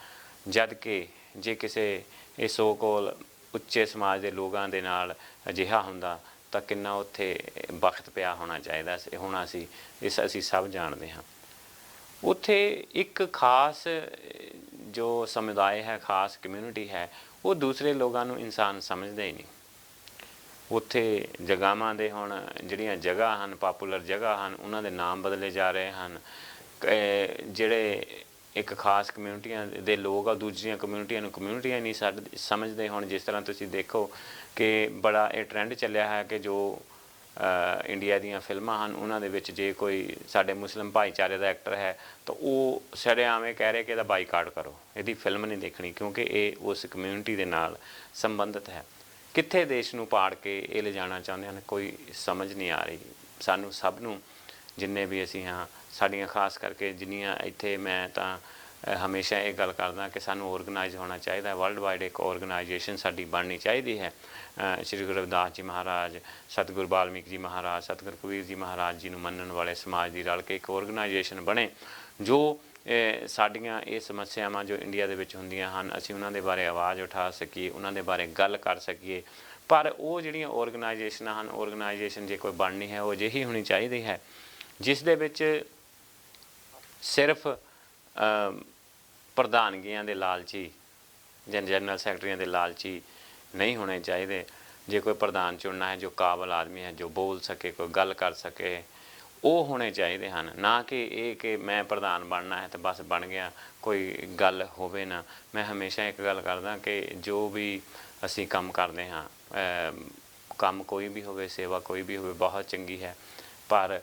A: ਜਦ ਕਿ ਜੇ ਕਿਸੇ ਇਹ ਸੋ ਕੋਲ ਉੱਚੇ ਸਮਾਜ ਦੇ ਲੋਕਾਂ ਦੇ ਨਾਲ ਅਜਿਹਾ ਹੁੰਦਾ ਤਾਂ ਕਿੰਨਾ ਉੱਥੇ ਵਕਤ ਪਿਆ ਹੋਣਾ ਚਾਹੀਦਾ ਹੋਣਾ ਸੀ, ਇਸ ਅਸੀਂ ਸਭ ਜਾਣਦੇ ਹਾਂ। ਉੱਥੇ ਇੱਕ ਖਾਸ ਜੋ ਸਮੁਦਾਇ ਹੈ, ਖਾਸ ਕਮਿਊਨਿਟੀ ਹੈ, ਉਹ ਦੂਸਰੇ ਲੋਕਾਂ ਨੂੰ ਇਨਸਾਨ ਸਮਝਦੇ ਹੀ ਨਹੀਂ। ਉੱਥੇ ਜਗ੍ਹਾਵਾਂ ਦੇ ਹੁਣ ਜਿਹੜੀਆਂ ਜਗ੍ਹਾ ਹਨ, ਪਾਪੂਲਰ ਜਗ੍ਹਾ ਹਨ, ਉਹਨਾਂ ਦੇ ਨਾਮ ਬਦਲੇ ਜਾ ਰਹੇ ਹਨ। ਜਿਹੜੇ ਇੱਕ ਖਾਸ ਕਮਿਊਨਿਟੀਆਂ ਦੇ ਲੋਕ ਆ, ਦੂਜੀਆਂ ਕਮਿਊਨਿਟੀਆਂ ਨੂੰ ਕਮਿਊਨਿਟੀਆਂ ਨਹੀਂ ਸਮਝਦੇ। ਹੁਣ ਜਿਸ ਤਰ੍ਹਾਂ ਤੁਸੀਂ ਦੇਖੋ ਕਿ ਬੜਾ ਇਹ ਟਰੈਂਡ ਚੱਲਿਆ ਹੈ ਕਿ ਜੋ ਇੰਡੀਆ ਦੀਆਂ ਫਿਲਮਾਂ ਹਨ ਉਹਨਾਂ ਦੇ ਵਿੱਚ ਜੇ ਕੋਈ ਸਾਡੇ ਮੁਸਲਿਮ ਭਾਈਚਾਰੇ ਦਾ ਐਕਟਰ ਹੈ ਤਾਂ ਉਹ ਸ਼ਰੇਆਮ ਕਹਿ ਰਹੇ ਕਿ ਇਹਦਾ ਬਾਈਕਾਟ ਕਰੋ, ਇਹਦੀ ਫਿਲਮ ਨਹੀਂ ਦੇਖਣੀ, ਕਿਉਂਕਿ ਇਹ ਉਸ ਕਮਿਊਨਿਟੀ ਦੇ ਨਾਲ ਸੰਬੰਧਿਤ ਹੈ। ਕਿੱਥੇ ਦੇਸ਼ ਨੂੰ ਪਾੜ ਕੇ ਇਹ ਲਿਜਾਣਾ ਚਾਹੁੰਦੇ ਹਨ, ਕੋਈ ਸਮਝ ਨਹੀਂ ਆ ਰਹੀ। ਸਾਨੂੰ ਸਭ ਨੂੰ, ਜਿੰਨੇ ਵੀ ਅਸੀਂ ਹਾਂ, ਸਾਡੀਆਂ ਖਾਸ ਕਰਕੇ ਜਿੰਨੀਆਂ ਇੱਥੇ, ਮੈਂ ਤਾਂ ਹਮੇਸ਼ਾ ਇਹ ਗੱਲ ਕਰਦਾ ਕਿ ਸਾਨੂੰ ਔਰਗਨਾਈਜ਼ ਹੋਣਾ ਚਾਹੀਦਾ। ਵਰਲਡ ਵਾਈਡ ਇੱਕ ਔਰਗਨਾਈਜੇਸ਼ਨ ਸਾਡੀ ਬਣਨੀ ਚਾਹੀਦੀ ਹੈ। ਸ਼੍ਰੀ ਗੁਰੂ ਰਵਿਦਾਸ ਜੀ ਮਹਾਰਾਜ, ਸਤਿਗੁਰੂ ਵਾਲਮੀਕ ਜੀ ਮਹਾਰਾਜ, ਸਤਿਗੁਰੂ ਕਬੀਰ ਜੀ ਮਹਾਰਾਜ ਜੀ ਨੂੰ ਮੰਨਣ ਵਾਲੇ ਸਮਾਜ ਦੀ ਰਲ ਕੇ ਇੱਕ ਔਰਗਨਾਈਜੇਸ਼ਨ ਬਣੇ ਜੋ ਸਾਡੀਆਂ ਇਹ ਸਮੱਸਿਆਵਾਂ ਜੋ ਇੰਡੀਆ ਦੇ ਵਿੱਚ ਹੁੰਦੀਆਂ ਹਨ, ਅਸੀਂ ਉਹਨਾਂ ਦੇ ਬਾਰੇ ਆਵਾਜ਼ ਉਠਾ ਸਕੀਏ, ਉਹਨਾਂ ਦੇ ਬਾਰੇ ਗੱਲ ਕਰ ਸਕੀਏ। ਪਰ ਉਹ ਜਿਹੜੀਆਂ ਔਰਗਨਾਈਜੇਸ਼ਨਾਂ ਹਨ, ਔਰਗਨਾਈਜੇਸ਼ਨ ਜੇ ਕੋਈ ਬਣਨੀ ਹੈ ਉਹ ਅਜਿਹੀ ਹੋਣੀ ਚਾਹੀਦੀ ਹੈ ਜਿਸ ਦੇ ਵਿੱਚ ਸਿਰਫ ਪ੍ਰਧਾਨਗੀਆਂ ਦੇ ਲਾਲਚੀ ਜਾਂ ਜਨਰਲ ਸੈਕਟਰੀਆਂ ਦੇ ਲਾਲਚੀ ਨਹੀਂ ਹੋਣੇ ਚਾਹੀਦੇ। ਜੇ ਕੋਈ ਪ੍ਰਧਾਨ ਚੁਣਨਾ ਹੈ ਜੋ ਕਾਬਲ ਆਦਮੀ ਹੈ, ਜੋ ਬੋਲ ਸਕੇ, ਕੋਈ ਗੱਲ ਕਰ ਸਕੇ, ਉਹ ਹੋਣੇ ਚਾਹੀਦੇ ਹਨ। ਨਾ ਕਿ ਇਹ ਕਿ ਮੈਂ ਪ੍ਰਧਾਨ ਬਣਨਾ ਹੈ ਤਾਂ ਬਸ ਬਣ ਗਿਆ, ਕੋਈ ਗੱਲ ਹੋਵੇ ਨਾ। ਮੈਂ ਹਮੇਸ਼ਾ ਇੱਕ ਗੱਲ ਕਰਦਾ ਕਿ ਜੋ ਵੀ ਅਸੀਂ ਕੰਮ ਕਰਦੇ ਹਾਂ, ਕੰਮ ਕੋਈ ਵੀ ਹੋਵੇ, ਸੇਵਾ ਕੋਈ ਵੀ ਹੋਵੇ, ਬਹੁਤ ਚੰਗੀ ਹੈ। ਪਰ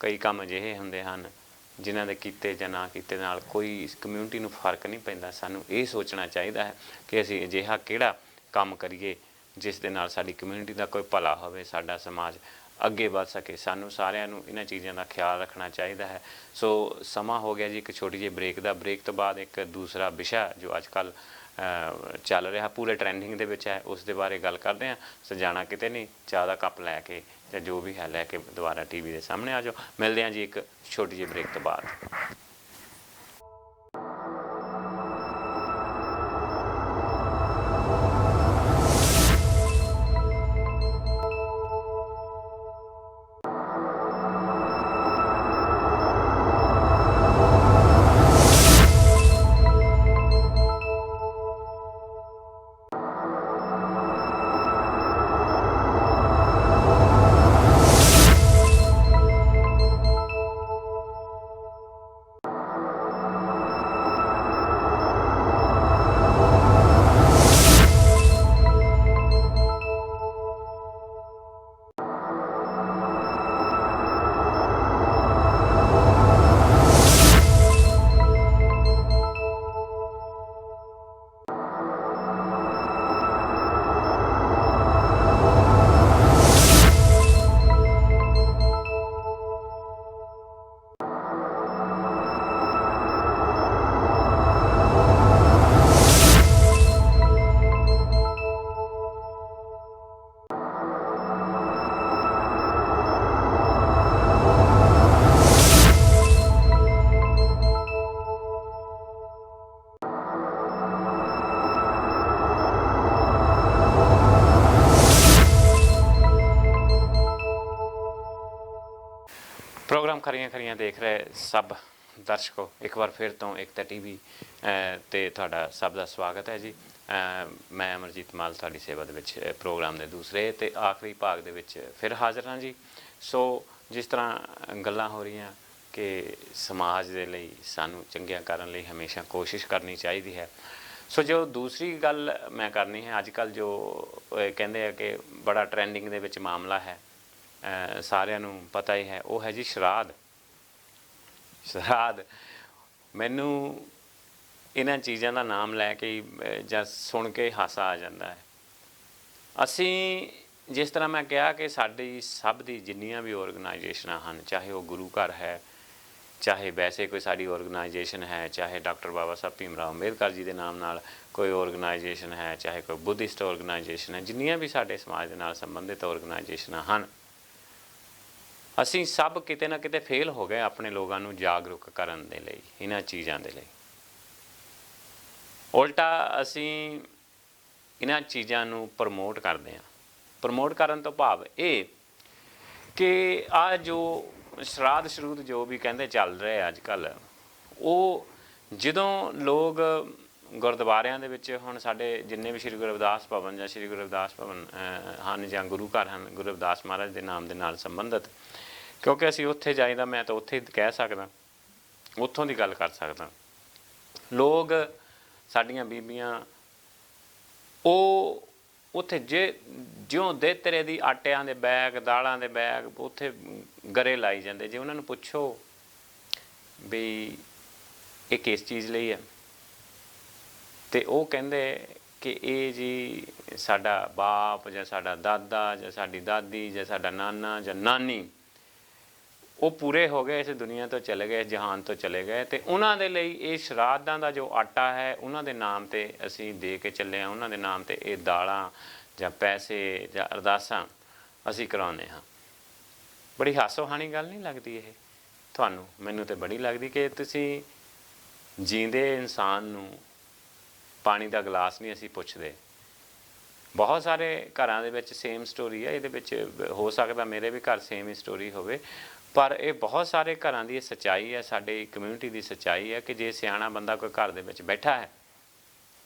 A: ਕਈ ਕੰਮ ਅਜਿਹੇ ਹੁੰਦੇ ਹਨ ਜਿਨ੍ਹਾਂ ਦੇ ਕੀਤੇ ਜਾਂ ਨਾ ਕੀਤੇ ਨਾਲ ਕੋਈ ਕਮਿਊਨਿਟੀ ਨੂੰ ਫਰਕ ਨਹੀਂ ਪੈਂਦਾ। ਸਾਨੂੰ ਇਹ ਸੋਚਣਾ ਚਾਹੀਦਾ ਹੈ ਕਿ ਅਸੀਂ ਅਜਿਹਾ ਕਿਹੜਾ ਕੰਮ ਕਰੀਏ ਜਿਸ ਦੇ ਨਾਲ ਸਾਡੀ ਕਮਿਊਨਿਟੀ ਦਾ ਕੋਈ ਭਲਾ ਹੋਵੇ, ਸਾਡਾ ਸਮਾਜ ਅੱਗੇ ਵੱਧ ਸਕੇ। ਸਾਨੂੰ ਸਾਰਿਆਂ ਨੂੰ ਇਹਨਾਂ ਚੀਜ਼ਾਂ ਦਾ ਖਿਆਲ ਰੱਖਣਾ ਚਾਹੀਦਾ ਹੈ। ਸੋ ਸਮਾਂ ਹੋ ਗਿਆ ਜੀ ਇੱਕ ਛੋਟੀ ਜਿਹੀ ਬ੍ਰੇਕ ਦਾ। ਬ੍ਰੇਕ ਤੋਂ ਬਾਅਦ ਇੱਕ ਦੂਸਰਾ ਵਿਸ਼ਾ ਜੋ ਅੱਜ ਕੱਲ੍ਹ ਚੱਲ ਰਿਹਾ, ਪੂਰੇ ਟਰੈਂਡਿੰਗ ਦੇ ਵਿੱਚ ਹੈ, ਉਸ ਦੇ ਬਾਰੇ ਗੱਲ ਕਰਦੇ ਹਾਂ। ਸੋ ਜਾਣਾ ਕਿਤੇ ਨਹੀਂ, ਚਾਹ ਦਾ ਕੱਪ ਲੈ ਕੇ ਜਾਂ ਜੋ ਵੀ ਹੈ ਲੈ ਕੇ ਦੁਬਾਰਾ TV ਦੇ ਸਾਹਮਣੇ ਆ ਜਾਓ। ਮਿਲਦੇ ਹਾਂ ਜੀ ਇੱਕ ਛੋਟੀ ਜਿਹੀ ਬ੍ਰੇਕ ਤੋਂ ਬਾਅਦ। प्रोग्राम खरियां खरियां देख रहे सब दर्शकों, एक बार फिर तो एकता टीवी ਤੇ ਤੁਹਾਡਾ ਸਭ ਦਾ ਸਵਾਗਤ ਹੈ ਜੀ। ਮੈਂ ਅਮਰਜੀਤ ਮਾਲ ਤੁਹਾਡੀ ਸੇਵਾ ਦੇ ਵਿੱਚ ਪ੍ਰੋਗਰਾਮ ਦੇ ਦੂਸਰੇ ਤੇ ਆਖਰੀ ਭਾਗ ਦੇ ਵਿੱਚ ਫਿਰ ਹਾਜ਼ਰ ਹਾਂ ਜੀ। ਸੋ ਜਿਸ ਤਰ੍ਹਾਂ ਗੱਲਾਂ ਹੋ ਰਹੀਆਂ ਕਿ ਸਮਾਜ ਦੇ ਲਈ ਸਾਨੂੰ ਚੰਗਿਆਂ ਕਰਨ ਲਈ ਹਮੇਸ਼ਾ ਕੋਸ਼ਿਸ਼ ਕਰਨੀ ਚਾਹੀਦੀ ਹੈ। ਸੋ ਜੋ ਦੂਸਰੀ ਗੱਲ ਮੈਂ ਕਰਨੀ ਹੈ, ਅੱਜ ਕੱਲ੍ਹ ਜੋ ਕਹਿੰਦੇ ਆ ਕਿ ਬੜਾ ਟਰੈਂਡਿੰਗ ਦੇ ਵਿੱਚ ਮਾਮਲਾ ਹੈ, ਸਾਰਿਆਂ ਨੂੰ ਪਤਾ ਹੀ ਹੈ, ਉਹ ਹੈ ਜੀ ਸ਼ਰਾਧ। ਸ਼ਰਾਧ ਮੈਨੂੰ ਇਹਨਾਂ ਚੀਜ਼ਾਂ ਦਾ ਨਾਮ ਲੈ ਕੇ ਜਾਂ ਸੁਣ ਕੇ ਹਾਸਾ ਆ ਜਾਂਦਾ ਹੈ। ਅਸੀਂ ਜਿਸ ਤਰ੍ਹਾਂ ਮੈਂ ਕਿਹਾ ਕਿ ਸਾਡੀ ਸਭ ਦੀ ਜਿੰਨੀਆਂ ਵੀ ਔਰਗਨਾਈਜੇਸ਼ਨਾਂ ਹਨ, ਚਾਹੇ ਉਹ ਗੁਰੂ ਘਰ ਹੈ, ਚਾਹੇ ਵੈਸੇ ਕੋਈ ਸਾਡੀ ਔਰਗਨਾਈਜੇਸ਼ਨ ਹੈ, ਚਾਹੇ ਡਾਕਟਰ ਬਾਬਾ ਸਾਹਿਬ ਭੀਮ ਰਾਓ ਅੰਬੇਦਕਰ ਜੀ ਦੇ ਨਾਮ ਨਾਲ ਕੋਈ ਔਰਗਨਾਈਜੇਸ਼ਨ ਹੈ, ਚਾਹੇ ਕੋਈ ਬੁੱਧਿਸਟ ਔਰਗਨਾਈਜੇਸ਼ਨ ਹੈ, ਜਿੰਨੀਆਂ ਵੀ ਸਾਡੇ ਸਮਾਜ ਦੇ ਨਾਲ ਸੰਬੰਧਿਤ ਔਰਗਨਾਈਜੇਸ਼ਨਾਂ ਹਨ, ਅਸੀਂ ਸਭ ਕਿਤੇ ਨਾ ਕਿਤੇ ਫੇਲ ਹੋ ਗਏ ਆਪਣੇ ਲੋਕਾਂ ਨੂੰ ਜਾਗਰੂਕ ਕਰਨ ਦੇ ਲਈ, ਇਹਨਾਂ ਚੀਜ਼ਾਂ ਦੇ ਲਈ। ਉਲਟਾ ਅਸੀਂ ਇਹਨਾਂ ਚੀਜ਼ਾਂ ਨੂੰ ਪ੍ਰਮੋਟ ਕਰਦੇ ਹਾਂ। ਪ੍ਰਮੋਟ ਕਰਨ ਤੋਂ ਭਾਵ ਇਹ ਕਿ ਆਹ ਜੋ ਸ਼ਰਾਧ ਸ਼ਰੂਧ ਜੋ ਵੀ ਕਹਿੰਦੇ ਚੱਲ ਰਹੇ ਅੱਜ ਕੱਲ੍ਹ, ਉਹ ਜਦੋਂ ਲੋਕ ਗੁਰਦੁਆਰਿਆਂ ਦੇ ਵਿੱਚ, ਹੁਣ ਸਾਡੇ ਜਿੰਨੇ ਵੀ ਸ਼੍ਰੀ ਗੁਰੂ ਰਵਿਦਾਸ ਭਵਨ ਜਾਂ ਸ਼੍ਰੀ ਗੁਰੂ ਰਵਿਦਾਸ ਭਵਨ ਹਨ ਜਾਂ ਗੁਰੂ ਘਰ ਹਨ ਗੁਰੂ ਰਵਿਦਾਸ ਮਹਾਰਾਜ ਦੇ ਨਾਮ ਦੇ ਨਾਲ ਸੰਬੰਧਿਤ, ਕਿਉਂਕਿ ਅਸੀਂ ਉੱਥੇ ਜਾਈਦਾ, ਮੈਂ ਤਾਂ ਉੱਥੇ ਕਹਿ ਸਕਦਾ, ਉੱਥੋਂ ਦੀ ਗੱਲ ਕਰ ਸਕਦਾ। ਲੋਕ ਸਾਡੀਆਂ ਬੀਬੀਆਂ ਉਹ ਉੱਥੇ ਜਿਉਂ ਦੇ ਤੇਰੇ ਦੀ ਆਟਿਆਂ ਦੇ ਬੈਗ, ਦਾਲਾਂ ਦੇ ਬੈਗ ਉੱਥੇ ਗਰੇ ਲਾਈ ਜਾਂਦੇ। ਜੇ ਉਹਨਾਂ ਨੂੰ ਪੁੱਛੋ ਵੀ ਇਹ ਕਿਸ ਚੀਜ਼ ਲਈ ਹੈ, ਤੇ ਉਹ ਕਹਿੰਦੇ ਕਿ ਇਹ ਜੀ ਸਾਡਾ ਬਾਪ ਜਾਂ ਸਾਡਾ ਦਾਦਾ ਜਾਂ ਸਾਡੀ ਦਾਦੀ ਜਾਂ ਸਾਡਾ ਨਾਨਾ ਜਾਂ ਨਾਨੀ ਉਹ ਪੂਰੇ ਹੋ ਗਏ, ਇਸ ਦੁਨੀਆ ਤੋਂ ਚਲੇ ਗਏ, ਜਹਾਨ ਤੋਂ ਚਲੇ ਗਏ, ਅਤੇ ਉਹਨਾਂ ਦੇ ਲਈ ਇਹ ਸ਼ਰਾਧਾਂ ਦਾ ਜੋ ਆਟਾ ਹੈ ਉਹਨਾਂ ਦੇ ਨਾਮ 'ਤੇ ਅਸੀਂ ਦੇ ਕੇ ਚੱਲੇ ਹਾਂ, ਉਹਨਾਂ ਦੇ ਨਾਮ 'ਤੇ ਇਹ ਦਾਲਾਂ ਜਾਂ ਪੈਸੇ ਜਾਂ ਅਰਦਾਸਾਂ ਅਸੀਂ ਕਰਾਉਂਦੇ ਹਾਂ। ਬੜੀ ਹਾਸੋਹਾਣੀ ਗੱਲ ਨਹੀਂ ਲੱਗਦੀ ਇਹ ਤੁਹਾਨੂੰ? ਮੈਨੂੰ ਤਾਂ ਬੜੀ ਲੱਗਦੀ ਕਿ ਤੁਸੀਂ ਜੀਂਦੇ ਇਨਸਾਨ ਨੂੰ ਪਾਣੀ ਦਾ ਗਲਾਸ ਨਹੀਂ ਅਸੀਂ ਪੁੱਛਦੇ। ਬਹੁਤ ਸਾਰੇ ਘਰਾਂ ਦੇ ਵਿੱਚ ਸੇਮ ਸਟੋਰੀ ਹੈ, ਇਹਦੇ ਵਿੱਚ ਹੋ ਸਕਦਾ ਮੇਰੇ ਵੀ ਘਰ ਸੇਮ ਹੀ ਸਟੋਰੀ ਹੋਵੇ, ਪਰ ਇਹ ਬਹੁਤ ਸਾਰੇ ਘਰਾਂ ਦੀ ਇਹ ਸੱਚਾਈ ਹੈ, ਸਾਡੇ ਕਮਿਊਨਿਟੀ ਦੀ ਸੱਚਾਈ ਹੈ ਕਿ ਜੇ ਸਿਆਣਾ ਬੰਦਾ ਕੋਈ ਘਰ ਦੇ ਵਿੱਚ ਬੈਠਾ ਹੈ,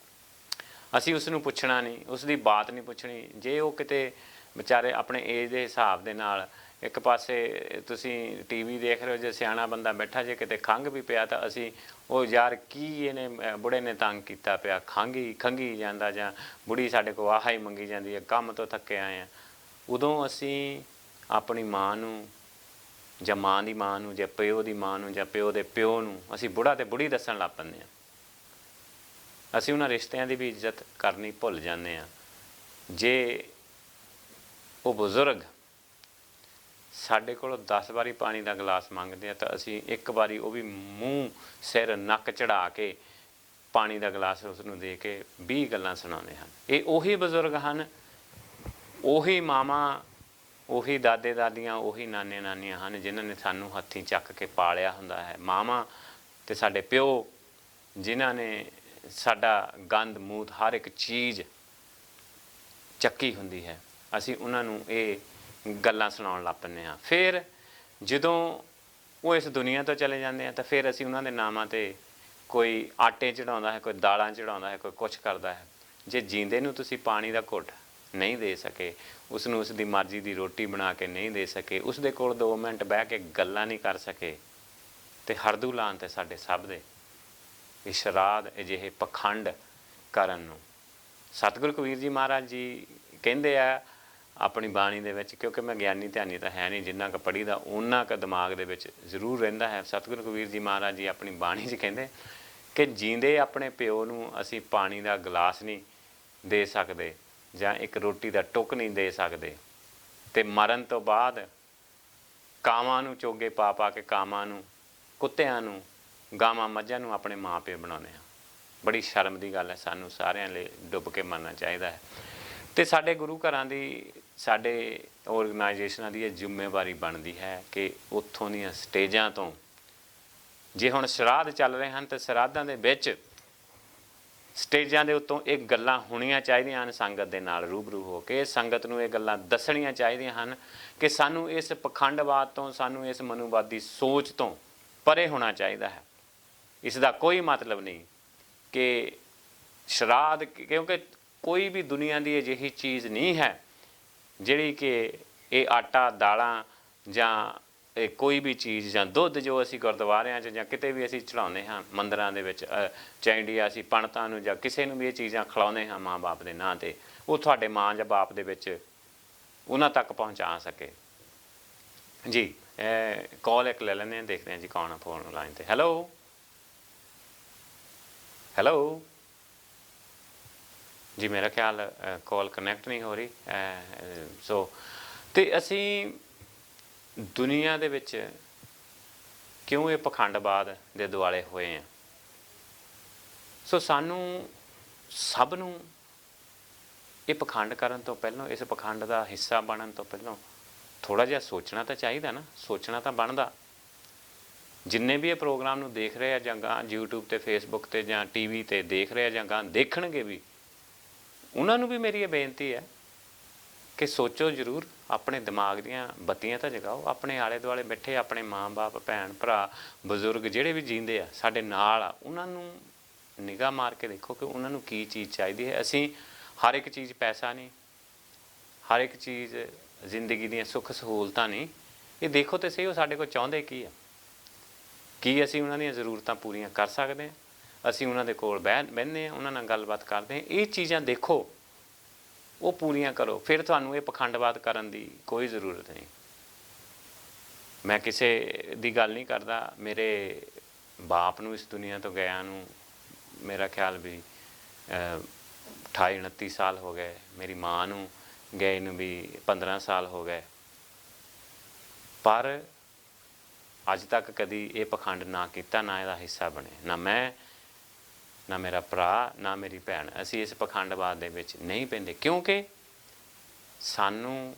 A: ਅਸੀਂ ਉਸ ਨੂੰ ਪੁੱਛਣਾ ਨਹੀਂ, ਉਸ ਦੀ ਬਾਤ ਨਹੀਂ ਪੁੱਛਣੀ। ਜੇ ਉਹ ਕਿਤੇ ਵਿਚਾਰੇ ਆਪਣੇ ਏਜ ਦੇ ਹਿਸਾਬ ਦੇ ਨਾਲ, ਇੱਕ ਪਾਸੇ ਤੁਸੀਂ ਟੀਵੀ ਦੇਖ ਰਹੇ ਹੋ, ਜੇ ਸਿਆਣਾ ਬੰਦਾ ਬੈਠਾ, ਜੇ ਕਿਤੇ ਖੰਘ ਵੀ ਪਿਆ ਤਾਂ ਅਸੀਂ ਉਹ ਯਾਰ ਕੀ ਇਹਨੇ ਬੁੜੇ ਨੇ ਤੰਗ ਕੀਤਾ ਪਿਆ, ਖੰਘੀ ਜਾਂਦਾ, ਜਾਂ ਬੁੜੀ ਸਾਡੇ ਕੋਲ ਆਹਾ ਹੀ ਮੰਗੀ ਜਾਂਦੀ ਹੈ, ਕੰਮ ਤੋਂ ਥੱਕੇ ਆਏ ਹਾਂ, ਉਦੋਂ ਅਸੀਂ ਆਪਣੀ ਮਾਂ ਨੂੰ ਜਾਂ ਮਾਂ ਦੀ ਮਾਂ ਨੂੰ ਜਾਂ ਪਿਓ ਦੀ ਮਾਂ ਨੂੰ ਜਾਂ ਪਿਓ ਦੇ ਪਿਓ ਨੂੰ ਅਸੀਂ ਬੁੜਾ ਤੇ ਬੁੜੀ ਦੱਸਣ ਲੱਗ ਪੈਂਦੇ ਹਾਂ। ਅਸੀਂ ਉਹਨਾਂ ਰਿਸ਼ਤਿਆਂ ਦੀ ਵੀ ਇੱਜ਼ਤ ਕਰਨੀ ਭੁੱਲ ਜਾਂਦੇ ਹਾਂ। ਜੇ ਉਹ ਬਜ਼ੁਰਗ ਸਾਡੇ ਕੋਲੋਂ 10 ਵਾਰੀ ਪਾਣੀ ਦਾ ਗਲਾਸ ਮੰਗਦੇ ਆ ਤਾਂ ਅਸੀਂ ਇੱਕ ਵਾਰੀ ਉਹ ਵੀ ਮੂੰਹ ਸਿਰ ਨੱਕ ਚੜ੍ਹਾ ਕੇ ਪਾਣੀ ਦਾ ਗਲਾਸ ਉਸ ਨੂੰ ਦੇ ਕੇ 20 ਗੱਲਾਂ ਸੁਣਾਉਂਦੇ ਹਨ। ਇਹ ਉਹੀ ਬਜ਼ੁਰਗ ਹਨ, ਉਹੀ ਮਾਵਾਂ, ਉਹੀ ਦਾਦੇ ਦਾਦੀਆਂ, ਉਹੀ ਨਾਨੇ ਨਾਨੀਆਂ ਹਨ ਜਿਨ੍ਹਾਂ ਨੇ ਸਾਨੂੰ ਹੱਥੀਂ ਚੱਕ ਕੇ ਪਾਲਿਆ ਹੁੰਦਾ ਹੈ। ਮਾਵਾਂ ਅਤੇ ਸਾਡੇ ਪਿਓ ਜਿਨ੍ਹਾਂ ਨੇ ਸਾਡਾ ਗੰਦ ਮੂਤ ਹਰ ਇੱਕ ਚੀਜ਼ ਚੱਕੀ ਹੁੰਦੀ ਹੈ, ਅਸੀਂ ਉਹਨਾਂ ਨੂੰ ਇਹ ਗੱਲਾਂ ਸੁਣਾਉਣ ਲੱਗ ਪੈਂਦੇ ਹਾਂ। ਫਿਰ ਜਦੋਂ ਉਹ ਇਸ ਦੁਨੀਆ ਤੋਂ ਚਲੇ ਜਾਂਦੇ ਆ ਤਾਂ ਫਿਰ ਅਸੀਂ ਉਹਨਾਂ ਦੇ ਨਾਮਾਂ 'ਤੇ ਕੋਈ ਆਟੇ ਚੜਾਉਂਦਾ ਹੈ, ਕੋਈ ਦਾਲਾਂ ਚੜਾਉਂਦਾ ਹੈ, ਕੋਈ ਕੁਛ ਕਰਦਾ ਹੈ। ਜੇ ਜੀਂਦੇ ਨੂੰ ਤੁਸੀਂ ਪਾਣੀ ਦਾ ਘੁੱਟ ਨਹੀਂ ਦੇ ਸਕੇ, ਉਸ ਨੂੰ ਉਸ ਦੀ ਮਰਜ਼ੀ ਦੀ ਰੋਟੀ ਬਣਾ ਕੇ ਨਹੀਂ ਦੇ ਸਕੇ, ਉਸ ਦੇ ਕੋਲ 2 ਮਿੰਟ ਬਹਿ ਕੇ ਗੱਲਾਂ ਨਹੀਂ ਕਰ ਸਕੇ, ਅਤੇ ਹਰਦੂ ਲਾਉਣ 'ਤੇ ਸਾਡੇ ਸਭ ਦੇ ਇਹ ਸ਼ਰਾਧ ਅਜਿਹੇ ਪਖੰਡ ਕਰਨ ਨੂੰ। ਸਤਿਗੁਰੂ ਕਬੀਰ ਜੀ ਮਹਾਰਾਜ ਜੀ ਕਹਿੰਦੇ ਆ ਆਪਣੀ ਬਾਣੀ ਦੇ ਵਿੱਚ, ਕਿਉਂਕਿ ਮੈਂ ਗਿਆਨੀ ਧਿਆਨੀ ਤਾਂ ਹੈ ਨਹੀਂ, ਜਿੰਨਾ ਕੁ ਪੜ੍ਹੀ ਦਾ ਓਨਾ ਕੁ ਦਿਮਾਗ ਦੇ ਵਿੱਚ ਜ਼ਰੂਰ ਰਹਿੰਦਾ ਹੈ। ਸਤਿਗੁਰੂ ਕਬੀਰ ਜੀ ਮਹਾਰਾਜ ਜੀ ਆਪਣੀ ਬਾਣੀ 'ਚ ਕਹਿੰਦੇ ਕਿ ਜੀਂਦੇ ਆਪਣੇ ਪਿਓ ਨੂੰ ਅਸੀਂ ਪਾਣੀ ਦਾ ਗਲਾਸ ਨਹੀਂ ਦੇ ਸਕਦੇ ਜਾਂ ਇੱਕ ਰੋਟੀ ਦਾ ਟੁੱਕ ਨਹੀਂ ਦੇ ਸਕਦੇ, ਅਤੇ ਮਰਨ ਤੋਂ ਬਾਅਦ ਕਾਵਾਂ ਨੂੰ ਚੋਗੇ ਪਾ ਪਾ ਕੇ, ਕਾਵਾਂ ਨੂੰ, ਕੁੱਤਿਆਂ ਨੂੰ, ਗਾਵਾਂ ਮੱਝਾਂ ਨੂੰ ਆਪਣੇ ਮਾਂ ਪਿਓ ਬਣਾਉਂਦੇ ਹਾਂ। ਬੜੀ ਸ਼ਰਮ ਦੀ ਗੱਲ ਹੈ, ਸਾਨੂੰ ਸਾਰਿਆਂ ਲਈ ਡੁੱਬ ਕੇ ਮਰਨਾ ਚਾਹੀਦਾ ਹੈ। ਅਤੇ ਸਾਡੇ ਗੁਰੂ ਘਰਾਂ ਦੀ, ਸਾਡੇ ਔਰਗਨਾਈਜੇਸ਼ਨਾਂ ਦੀ ਇਹ ਜ਼ਿੰਮੇਵਾਰੀ ਬਣਦੀ ਹੈ ਕਿ ਉੱਥੋਂ ਦੀਆਂ ਸਟੇਜਾਂ ਤੋਂ, ਜੇ ਹੁਣ ਸ਼ਰਾਧ ਚੱਲ ਰਹੇ ਹਨ ਤਾਂ ਸ਼ਰਾਧਾਂ ਦੇ ਵਿੱਚ ਸਟੇਜਾਂ ਦੇ ਉੱਤੋਂ ਇਹ ਗੱਲਾਂ ਹੋਣੀਆਂ ਚਾਹੀਦੀਆਂ ਹਨ ਸੰਗਤ ਦੇ ਨਾਲ ਰੂਬਰੂ ਹੋ ਕੇ। ਸੰਗਤ ਨੂੰ ਇਹ ਗੱਲਾਂ ਦੱਸਣੀਆਂ ਚਾਹੀਦੀਆਂ ਹਨ ਕਿ ਸਾਨੂੰ ਇਸ ਪਖੰਡਵਾਦ ਤੋਂ, ਸਾਨੂੰ ਇਸ ਮਨੂਵਾਦੀ ਸੋਚ ਤੋਂ ਪਰੇ ਹੋਣਾ ਚਾਹੀਦਾ ਹੈ। ਇਸ ਦਾ ਕੋਈ ਮਤਲਬ ਨਹੀਂ ਕਿ ਸ਼ਰਾਧ, ਕਿਉਂਕਿ ਕੋਈ ਵੀ ਦੁਨੀਆ ਦੀ ਅਜਿਹੀ ਚੀਜ਼ ਨਹੀਂ ਹੈ ਜਿਹੜੀ ਕਿ ਇਹ ਆਟਾ, ਦਾਲਾਂ ਜਾਂ ਇਹ ਕੋਈ ਵੀ ਚੀਜ਼ ਜਾਂ ਦੁੱਧ ਜੋ ਅਸੀਂ ਗੁਰਦੁਆਰਿਆਂ 'ਚ ਜਾਂ ਕਿਤੇ ਵੀ ਅਸੀਂ ਚੜਾਉਂਦੇ ਹਾਂ, ਮੰਦਰਾਂ ਦੇ ਵਿੱਚ ਚੈਂਡੀਆਂ ਅਸੀਂ ਪੰਡਤਾਂ ਨੂੰ ਜਾਂ ਕਿਸੇ ਨੂੰ ਵੀ ਇਹ ਚੀਜ਼ਾਂ ਖਿਲਾਉਂਦੇ ਹਾਂ ਮਾਂ ਬਾਪ ਦੇ ਨਾਂ 'ਤੇ, ਉਹ ਤੁਹਾਡੇ ਮਾਂ ਜਾਂ ਬਾਪ ਦੇ ਵਿੱਚ ਉਹਨਾਂ ਤੱਕ ਪਹੁੰਚਾ ਸਕੇ ਜੀ। ਕਾਲ ਇੱਕ ਲੈ ਲੈਂਦੇ ਹਾਂ, ਦੇਖਦੇ ਹਾਂ ਜੀ ਕੌਣ ਆ ਫੋਨ ਲਾਈਨ 'ਤੇ। ਹੈਲੋ ਹੈਲੋ ਜੀ, ਮੇਰਾ ਖਿਆਲ ਕਾਲ ਕਨੈਕਟ ਨਹੀਂ ਹੋ ਰਹੀ। ਸੋ ਅਤੇ ਅਸੀਂ ਦੁਨੀਆ ਦੇ ਵਿੱਚ ਕਿਉਂ ਇਹ ਪਖੰਡਵਾਦ ਦੇ ਦੁਆਲੇ ਹੋਏ ਹਾਂ? ਸੋ ਸਾਨੂੰ ਸਭ ਨੂੰ ਇਹ ਪਖੰਡ ਕਰਨ ਤੋਂ ਪਹਿਲਾਂ, ਇਸ ਪਖੰਡ ਦਾ ਹਿੱਸਾ ਬਣਨ ਤੋਂ ਪਹਿਲਾਂ ਥੋੜ੍ਹਾ ਜਿਹਾ ਸੋਚਣਾ ਤਾਂ ਚਾਹੀਦਾ ਨਾ, ਸੋਚਣਾ ਤਾਂ ਬਣਦਾ। ਜਿੰਨੇ ਵੀ ਇਹ ਪ੍ਰੋਗਰਾਮ ਨੂੰ ਦੇਖ ਰਹੇ ਆ ਜਾਂ ਗਾਂ YouTube 'ਤੇ, Facebook 'ਤੇ ਜਾਂ TV 'ਤੇ ਦੇਖ ਰਹੇ ਆ ਜਾਂ ਗਾਂ ਦੇਖਣਗੇ ਵੀ, ਉਹਨਾਂ ਨੂੰ ਵੀ ਮੇਰੀ ਇਹ ਬੇਨਤੀ ਹੈ ਕਿ ਸੋਚੋ ਜ਼ਰੂਰ, ਆਪਣੇ ਦਿਮਾਗ ਦੀਆਂ ਬੱਤੀਆਂ ਤਾਂ ਜਗਾਓ। ਆਪਣੇ ਆਲੇ ਦੁਆਲੇ ਬੈਠੇ ਆਪਣੇ ਮਾਂ ਬਾਪ, ਭੈਣ ਭਰਾ, ਬਜ਼ੁਰਗ ਜਿਹੜੇ ਵੀ ਜੀਂਦੇ ਆ ਸਾਡੇ ਨਾਲ ਆ, ਉਹਨਾਂ ਨੂੰ ਨਿਗਾਹ ਮਾਰ ਕੇ ਦੇਖੋ ਕਿ ਉਹਨਾਂ ਨੂੰ ਕੀ ਚੀਜ਼ ਚਾਹੀਦੀ ਹੈ। ਅਸੀਂ ਹਰ ਇੱਕ ਚੀਜ਼ ਪੈਸਾ ਨਹੀਂ, ਹਰ ਇੱਕ ਚੀਜ਼ ਜ਼ਿੰਦਗੀ ਦੀਆਂ ਸੁੱਖ ਸਹੂਲਤਾਂ ਨਹੀਂ। ਇਹ ਦੇਖੋ ਤਾਂ ਸਹੀ ਉਹ ਸਾਡੇ ਕੋਲ ਚਾਹੁੰਦੇ ਕੀ ਆ, ਕੀ ਅਸੀਂ ਉਹਨਾਂ ਦੀਆਂ ਜ਼ਰੂਰਤਾਂ ਪੂਰੀਆਂ ਕਰ ਸਕਦੇ ਹਾਂ। ਅਸੀਂ ਉਹਨਾਂ ਦੇ ਕੋਲ ਬਹਿੰਦੇ ਹਾਂ, ਉਹਨਾਂ ਨਾਲ ਗੱਲਬਾਤ ਕਰਦੇ ਹਾਂ। ਇਹ ਚੀਜ਼ਾਂ ਦੇਖੋ, ਉਹ ਪੂਰੀਆਂ ਕਰੋ, ਫਿਰ ਤੁਹਾਨੂੰ ਇਹ ਪਖੰਡਵਾਦ ਕਰਨ ਦੀ ਕੋਈ ਜ਼ਰੂਰਤ ਨਹੀਂ। ਮੈਂ ਕਿਸੇ ਦੀ ਗੱਲ ਨਹੀਂ ਕਰਦਾ। ਮੇਰੇ ਬਾਪ ਨੂੰ ਇਸ ਦੁਨੀਆ ਤੋਂ ਗਿਆ ਨੂੰ ਮੇਰਾ ਖਿਆਲ ਵੀ 28-29 ਸਾਲ ਹੋ ਗਏ। ਮੇਰੀ ਮਾਂ ਨੂੰ ਗਏ ਨੂੰ ਵੀ 15 ਸਾਲ ਹੋ ਗਏ। ਪਰ ਅੱਜ ਤੱਕ ਕਦੀ ਇਹ ਪਖੰਡ ਨਾ ਕੀਤਾ, ਨਾ ਇਹਦਾ ਹਿੱਸਾ ਬਣੇ, ਨਾ ਮੈਂ, ਨਾ ਮੇਰਾ ਭਰਾ, ਨਾ ਮੇਰੀ ਭੈਣ। ਅਸੀਂ ਇਸ ਪਖੰਡਵਾਦ ਦੇ ਵਿੱਚ ਨਹੀਂ ਪੈਂਦੇ, ਕਿਉਂਕਿ ਸਾਨੂੰ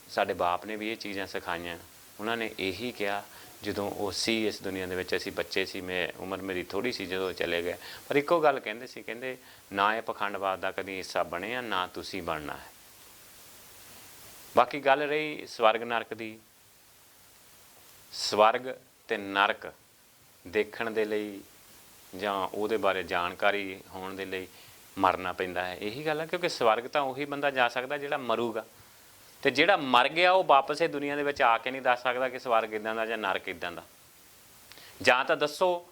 A: ਸਾਡੇ ਬਾਪ ਨੇ ਵੀ ਇਹ ਚੀਜ਼ਾਂ ਸਿਖਾਈਆਂ। ਉਹਨਾਂ ਨੇ ਇਹੀ ਕਿਹਾ ਜਦੋਂ ਉਹ ਸੀ ਇਸ ਦੁਨੀਆ ਦੇ ਵਿੱਚ, ਅਸੀਂ ਬੱਚੇ ਸੀ, ਉਮਰ ਮੇਰੀ ਥੋੜ੍ਹੀ ਸੀ ਜਦੋਂ ਚਲੇ ਗਏ, ਪਰ ਇੱਕੋ ਗੱਲ ਕਹਿੰਦੇ ਸੀ, ਕਹਿੰਦੇ ਨਾ ਇਹ ਪਖੰਡਵਾਦ ਦਾ ਕਦੀ ਹਿੱਸਾ ਬਣੇ ਆ, ਨਾ ਤੁਸੀਂ ਬਣਨਾ ਹੈ। ਬਾਕੀ ਗੱਲ ਰਹੀ ਸਵਰਗ ਨਰਕ ਦੀ, ਸਵਰਗ ਅਤੇ ਨਰਕ ਦੇਖਣ ਦੇ ਲਈ ਜਾਂ ਉਹਦੇ ਬਾਰੇ ਜਾਣਕਾਰੀ ਹੋਣ ਦੇ ਲਈ ਮਰਨਾ ਪੈਂਦਾ ਹੈ। ਇਹੀ ਗੱਲ ਹੈ, ਕਿਉਂਕਿ ਸਵਰਗ ਤਾਂ ਉਹੀ ਬੰਦਾ ਜਾ ਸਕਦਾ ਜਿਹੜਾ ਮਰੂਗਾ, ਅਤੇ ਜਿਹੜਾ ਮਰ ਗਿਆ ਉਹ ਵਾਪਸ ਇਹ ਦੁਨੀਆ ਦੇ ਵਿੱਚ ਆ ਕੇ ਨਹੀਂ ਦੱਸ ਸਕਦਾ ਕਿ ਸਵਰਗ ਇੱਦਾਂ ਦਾ ਜਾਂ ਨਰਕ ਇੱਦਾਂ ਦਾ। ਜਾਂ ਤਾਂ ਦੱਸੋ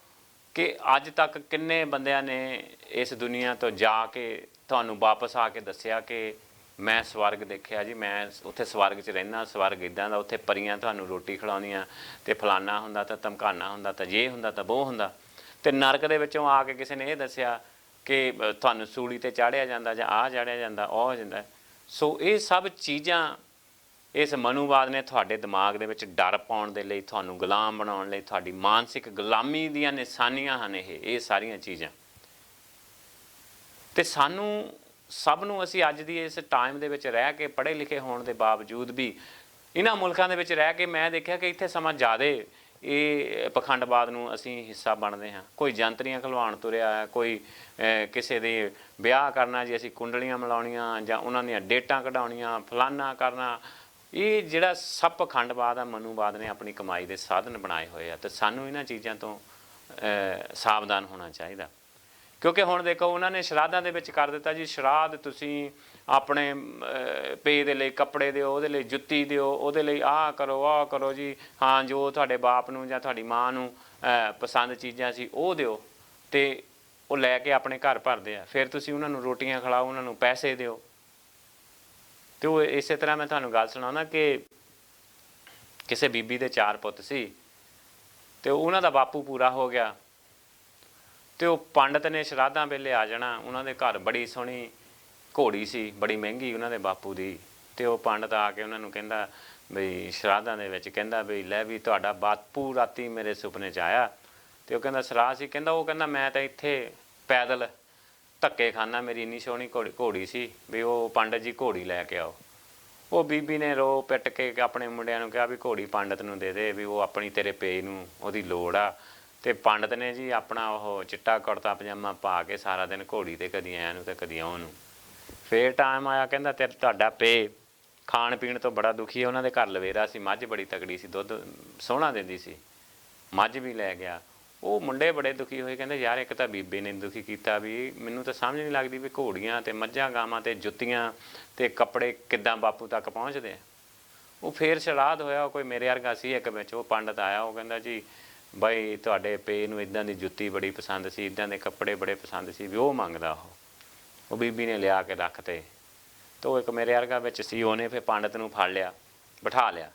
A: ਕਿ ਅੱਜ ਤੱਕ ਕਿੰਨੇ ਬੰਦਿਆਂ ਨੇ ਇਸ ਦੁਨੀਆ ਤੋਂ ਜਾ ਕੇ ਤੁਹਾਨੂੰ ਵਾਪਸ ਆ ਕੇ ਦੱਸਿਆ ਕਿ ਮੈਂ ਸਵਰਗ ਦੇਖਿਆ ਜੀ, ਮੈਂ ਉੱਥੇ ਸਵਰਗ 'ਚ ਰਹਿੰਦਾ, ਸਵਰਗ ਇੱਦਾਂ ਦਾ, ਉੱਥੇ ਪਰੀਆਂ ਤੁਹਾਨੂੰ ਰੋਟੀ ਖਿਲਾਉਂਦੀਆਂ ਅਤੇ ਫਲਾਨਾ ਹੁੰਦਾ ਤਾਂ ਧਮਕਾਨਾ ਹੁੰਦਾ ਤਾਂ ਜੇ ਹੁੰਦਾ ਤਾਂ ਵੋਹ ਹੁੰਦਾ। ਅਤੇ ਨਰਕ ਦੇ ਵਿੱਚੋਂ ਆ ਕੇ ਕਿਸੇ ਨੇ ਇਹ ਦੱਸਿਆ ਕਿ ਤੁਹਾਨੂੰ ਸੂਲੀ 'ਤੇ ਚਾੜ੍ਹਿਆ ਜਾਂਦਾ ਜਾਂ ਆਹ ਚਾੜ੍ਹਿਆ ਜਾਂਦਾ, ਉਹ ਹੋ ਜਾਂਦਾ। ਸੋ ਇਹ ਸਭ ਚੀਜ਼ਾਂ ਇਸ ਮਨੂਵਾਦ ਨੇ ਤੁਹਾਡੇ ਦਿਮਾਗ ਦੇ ਵਿੱਚ ਡਰ ਪਾਉਣ ਦੇ ਲਈ, ਤੁਹਾਨੂੰ ਗੁਲਾਮ ਬਣਾਉਣ ਲਈ, ਤੁਹਾਡੀ ਮਾਨਸਿਕ ਗੁਲਾਮੀ ਦੀਆਂ ਨਿਸ਼ਾਨੀਆਂ ਹਨ ਇਹ ਸਾਰੀਆਂ ਚੀਜ਼ਾਂ। ਅਤੇ ਸਾਨੂੰ ਸਭ ਨੂੰ, ਅਸੀਂ ਅੱਜ ਦੀ ਇਸ ਟਾਈਮ ਦੇ ਵਿੱਚ ਰਹਿ ਕੇ, ਪੜ੍ਹੇ ਲਿਖੇ ਹੋਣ ਦੇ ਬਾਵਜੂਦ ਵੀ ਇਹਨਾਂ ਮੁਲਕਾਂ ਦੇ ਵਿੱਚ ਰਹਿ ਕੇ ਮੈਂ ਦੇਖਿਆ ਕਿ ਇੱਥੇ ਸਮਾਂ ਜ਼ਿਆਦਾ ਇਹ ਪਖੰਡਵਾਦ ਨੂੰ ਅਸੀਂ ਹਿੱਸਾ ਬਣਦੇ ਹਾਂ। ਕੋਈ ਜੰਤਰੀਆਂ ਖਲਵਾਉਣ ਤੁਰਿਆ ਹੈ, ਕੋਈ ਕਿਸੇ ਦੇ ਵਿਆਹ ਕਰਨਾ ਜੀ, ਅਸੀਂ ਕੁੰਡਲੀਆਂ ਮਿਲਾਉਣੀਆਂ ਜਾਂ ਉਹਨਾਂ ਦੀਆਂ ਡੇਟਾਂ ਕਢਾਉਣੀਆਂ, ਫਲਾਨਾ ਕਰਨਾ। ਇਹ ਜਿਹੜਾ ਸਭ ਪਖੰਡਵਾਦ ਆ, ਮਨੂਵਾਦ ਨੇ ਆਪਣੀ ਕਮਾਈ ਦੇ ਸਾਧਨ ਬਣਾਏ ਹੋਏ ਆ, ਅਤੇ ਸਾਨੂੰ ਇਹਨਾਂ ਚੀਜ਼ਾਂ ਤੋਂ ਸਾਵਧਾਨ ਹੋਣਾ ਚਾਹੀਦਾ। ਕਿਉਂਕਿ ਹੁਣ ਦੇਖੋ ਉਹਨਾਂ ਨੇ ਸ਼ਰਾਧਾਂ ਦੇ ਵਿੱਚ ਕਰ ਦਿੱਤਾ ਜੀ, ਸ਼ਰਾਧ ਤੁਸੀਂ ਆਪਣੇ ਪੇ ਦੇ ਲਈ ਕੱਪੜੇ ਦਿਓ, ਉਹਦੇ ਲਈ ਜੁੱਤੀ ਦਿਓ, ਉਹਦੇ ਲਈ ਆਹ ਕਰੋ ਜੀ, ਹਾਂ ਜੋ ਤੁਹਾਡੇ ਬਾਪ ਨੂੰ ਜਾਂ ਤੁਹਾਡੀ ਮਾਂ ਨੂੰ ਪਸੰਦ ਚੀਜ਼ਾਂ ਸੀ ਉਹ ਦਿਓ, ਅਤੇ ਉਹ ਲੈ ਕੇ ਆਪਣੇ ਘਰ ਭਰਦੇ ਆ। ਫਿਰ ਤੁਸੀਂ ਉਹਨਾਂ ਨੂੰ ਰੋਟੀਆਂ ਖਿਲਾਓ, ਉਹਨਾਂ ਨੂੰ ਪੈਸੇ ਦਿਓ। ਅਤੇ ਉਹ ਇਸੇ ਤਰ੍ਹਾਂ ਮੈਂ ਤੁਹਾਨੂੰ ਗੱਲ ਸੁਣਾਉਂਦਾ ਕਿ ਕਿਸੇ ਬੀਬੀ ਦੇ 4 ਪੁੱਤ ਸੀ, ਅਤੇ ਉਹਨਾਂ ਦਾ ਬਾਪੂ ਪੂਰਾ ਹੋ ਗਿਆ, ਅਤੇ ਉਹ ਪੰਡਤ ਨੇ ਸ਼ਰਾਧਾਂ ਵੇਲੇ ਆ ਜਾਣਾ। ਉਹਨਾਂ ਦੇ ਘਰ ਬੜੀ ਸੋਹਣੀ ਘੋੜੀ ਸੀ, ਬੜੀ ਮਹਿੰਗੀ ਉਹਨਾਂ ਦੇ ਬਾਪੂ ਦੀ, ਅਤੇ ਉਹ ਪੰਡਤ ਆ ਕੇ ਉਹਨਾਂ ਨੂੰ ਕਹਿੰਦਾ ਬਈ ਸ਼ਰਾਧਾਂ ਦੇ ਵਿੱਚ, ਕਹਿੰਦਾ ਬਈ ਲੈ ਵੀ ਤੁਹਾਡਾ ਬਾਪੂ ਰਾਤੀ ਮੇਰੇ ਸੁਪਨੇ 'ਚ ਆਇਆ। ਅਤੇ ਉਹ ਕਹਿੰਦਾ ਸ਼ਰਾਧ ਸੀ, ਉਹ ਕਹਿੰਦਾ ਮੈਂ ਤਾਂ ਇੱਥੇ ਪੈਦਲ ਧੱਕੇ ਖਾਨਾ, ਮੇਰੀ ਇੰਨੀ ਸੋਹਣੀ ਘੋੜੀ ਸੀ ਵੀ ਉਹ ਪੰਡਤ ਜੀ ਘੋੜੀ ਲੈ ਕੇ ਆਓ। ਉਹ ਬੀਬੀ ਨੇ ਰੋ ਪਿੱਟ ਕੇ ਆਪਣੇ ਮੁੰਡਿਆਂ ਨੂੰ ਕਿਹਾ ਵੀ ਘੋੜੀ ਪੰਡਤ ਨੂੰ ਦੇ ਦੇ, ਵੀ ਉਹ ਆਪਣੀ ਤੇਰੇ ਪੇ ਨੂੰ ਉਹਦੀ ਲੋੜ ਆ, ਤੇ ਪੰਡਤ ਨੇ ਜੀ ਆਪਣਾ ਉਹ ਚਿੱਟਾ ਕੁੜਤਾ ਪਜਾਮਾ ਪਾ ਕੇ ਸਾਰਾ ਦਿਨ ਘੋੜੀ 'ਤੇ ਕਦੀ ਐਂ ਨੂੰ ਤੇ ਕਦੀ ਉਹ ਨੂੰ। ਫਿਰ ਟਾਈਮ ਆਇਆ, ਕਹਿੰਦਾ ਤੁਹਾਡਾ ਪੇ ਖਾਣ ਪੀਣ ਤੋਂ ਬੜਾ ਦੁਖੀ ਹੈ। ਉਹਨਾਂ ਦੇ ਘਰ ਲਵੇਰਾ ਸੀ, ਮੱਝ ਬੜੀ ਤਕੜੀ ਸੀ, ਦੁੱਧ ਸੋਹਣਾ ਦਿੰਦੀ ਸੀ, ਮੱਝ ਵੀ ਲੈ ਗਿਆ। ਉਹ ਮੁੰਡੇ ਬੜੇ ਦੁਖੀ ਹੋਏ, ਕਹਿੰਦੇ ਯਾਰ ਇੱਕ ਤਾਂ ਬੀਬੀ ਨੇ ਦੁਖੀ ਕੀਤਾ, ਵੀ ਮੈਨੂੰ ਤਾਂ ਸਮਝ ਨਹੀਂ ਲੱਗਦੀ ਵੀ ਘੋੜੀਆਂ ਅਤੇ ਮੱਝਾਂ ਗਾਵਾਂ ਅਤੇ ਜੁੱਤੀਆਂ ਅਤੇ ਕੱਪੜੇ ਕਿੱਦਾਂ ਬਾਪੂ ਤੱਕ ਪਹੁੰਚਦੇ ਆ। ਉਹ ਫਿਰ ਸਲਾਦ ਹੋਇਆ, ਕੋਈ ਮੇਰੇ ਵਰਗਾ ਸੀ ਇੱਕ ਵਿੱਚ, ਉਹ ਪੰਡਤ ਆਇਆ, ਉਹ ਕਹਿੰਦਾ ਜੀ ਬਾਈ ਤੁਹਾਡੇ ਪੇ ਨੂੰ ਇੱਦਾਂ ਦੀ ਜੁੱਤੀ ਬੜੀ ਪਸੰਦ ਸੀ, ਇੱਦਾਂ ਦੇ ਕੱਪੜੇ ਬੜੇ ਪਸੰਦ ਸੀ, ਵੀ ਉਹ ਮੰਗਦਾ। ਉਹ ਬੀਬੀ ਨੇ ਲਿਆ ਕੇ ਰੱਖਤੇ। ਤਾਂ ਉਹ ਇੱਕ ਮੇਰੇ ਵਰਗਾ ਵਿੱਚ ਸੀ, ਉਹਨੇ ਫਿਰ ਪੰਡਤ ਨੂੰ ਫੜ ਲਿਆ, ਬਿਠਾ ਲਿਆ।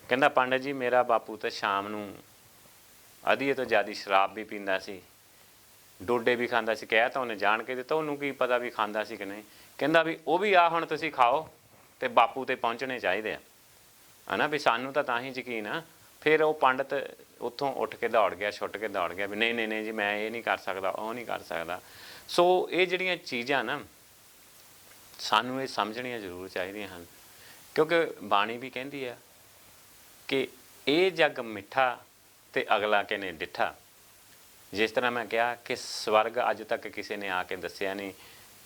A: ਕਹਿੰਦਾ ਪੰਡਤ ਜੀ ਮੇਰਾ ਬਾਪੂ ਤਾਂ ਸ਼ਾਮ ਨੂੰ ਅੱਧੀਏ ਤੋਂ ਜ਼ਿਆਦਾ ਸ਼ਰਾਬ ਵੀ ਪੀਂਦਾ ਸੀ, ਡੋਡੇ ਵੀ ਖਾਂਦਾ ਸੀ। ਕਹਿ ਤਾਂ ਉਹਨੇ ਜਾਣ ਕੇ ਦਿੱਤਾ, ਉਹਨੂੰ ਕੀ ਪਤਾ ਵੀ ਖਾਂਦਾ ਸੀ ਕਿ ਨਹੀਂ। ਕਹਿੰਦਾ ਵੀ ਉਹ ਵੀ ਆ ਹੁਣ ਤੁਸੀਂ ਖਾਓ ਅਤੇ ਬਾਪੂ 'ਤੇ ਪਹੁੰਚਣੇ ਚਾਹੀਦੇ ਆ, ਹੈ ਨਾ, ਵੀ ਸਾਨੂੰ ਤਾਂ ਹੀ ਯਕੀਨ ਆ। ਫਿਰ ਉਹ ਪੰਡਤ ਉੱਥੋਂ ਉੱਠ ਕੇ ਦੌੜ ਗਿਆ, ਛੁੱਟ ਕੇ ਦੌੜ ਗਿਆ, ਵੀ ਨਹੀਂ ਨਹੀਂ ਨਹੀਂ ਜੀ ਮੈਂ ਇਹ ਨਹੀਂ ਕਰ ਸਕਦਾ, ਉਹ ਨਹੀਂ ਕਰ ਸਕਦਾ। ਸੋ ਇਹ ਜਿਹੜੀਆਂ ਚੀਜ਼ਾਂ ਨਾ ਸਾਨੂੰ ਇਹ ਸਮਝਣੀਆਂ ਜ਼ਰੂਰ ਚਾਹੀਦੀਆਂ ਹਨ, ਕਿਉਂਕਿ ਬਾਣੀ ਵੀ ਕਹਿੰਦੀ ਆ ਕਿ ਇਹ ਜੱਗ ਮਿੱਠਾ ਅਤੇ ਅਗਲਾ ਕਿਨੇ ਡਿੱਠਾ। ਜਿਸ ਤਰ੍ਹਾਂ ਮੈਂ ਕਿਹਾ ਕਿ ਸਵਰਗ ਅੱਜ ਤੱਕ ਕਿਸੇ ਨੇ ਆ ਕੇ ਦੱਸਿਆ ਨਹੀਂ,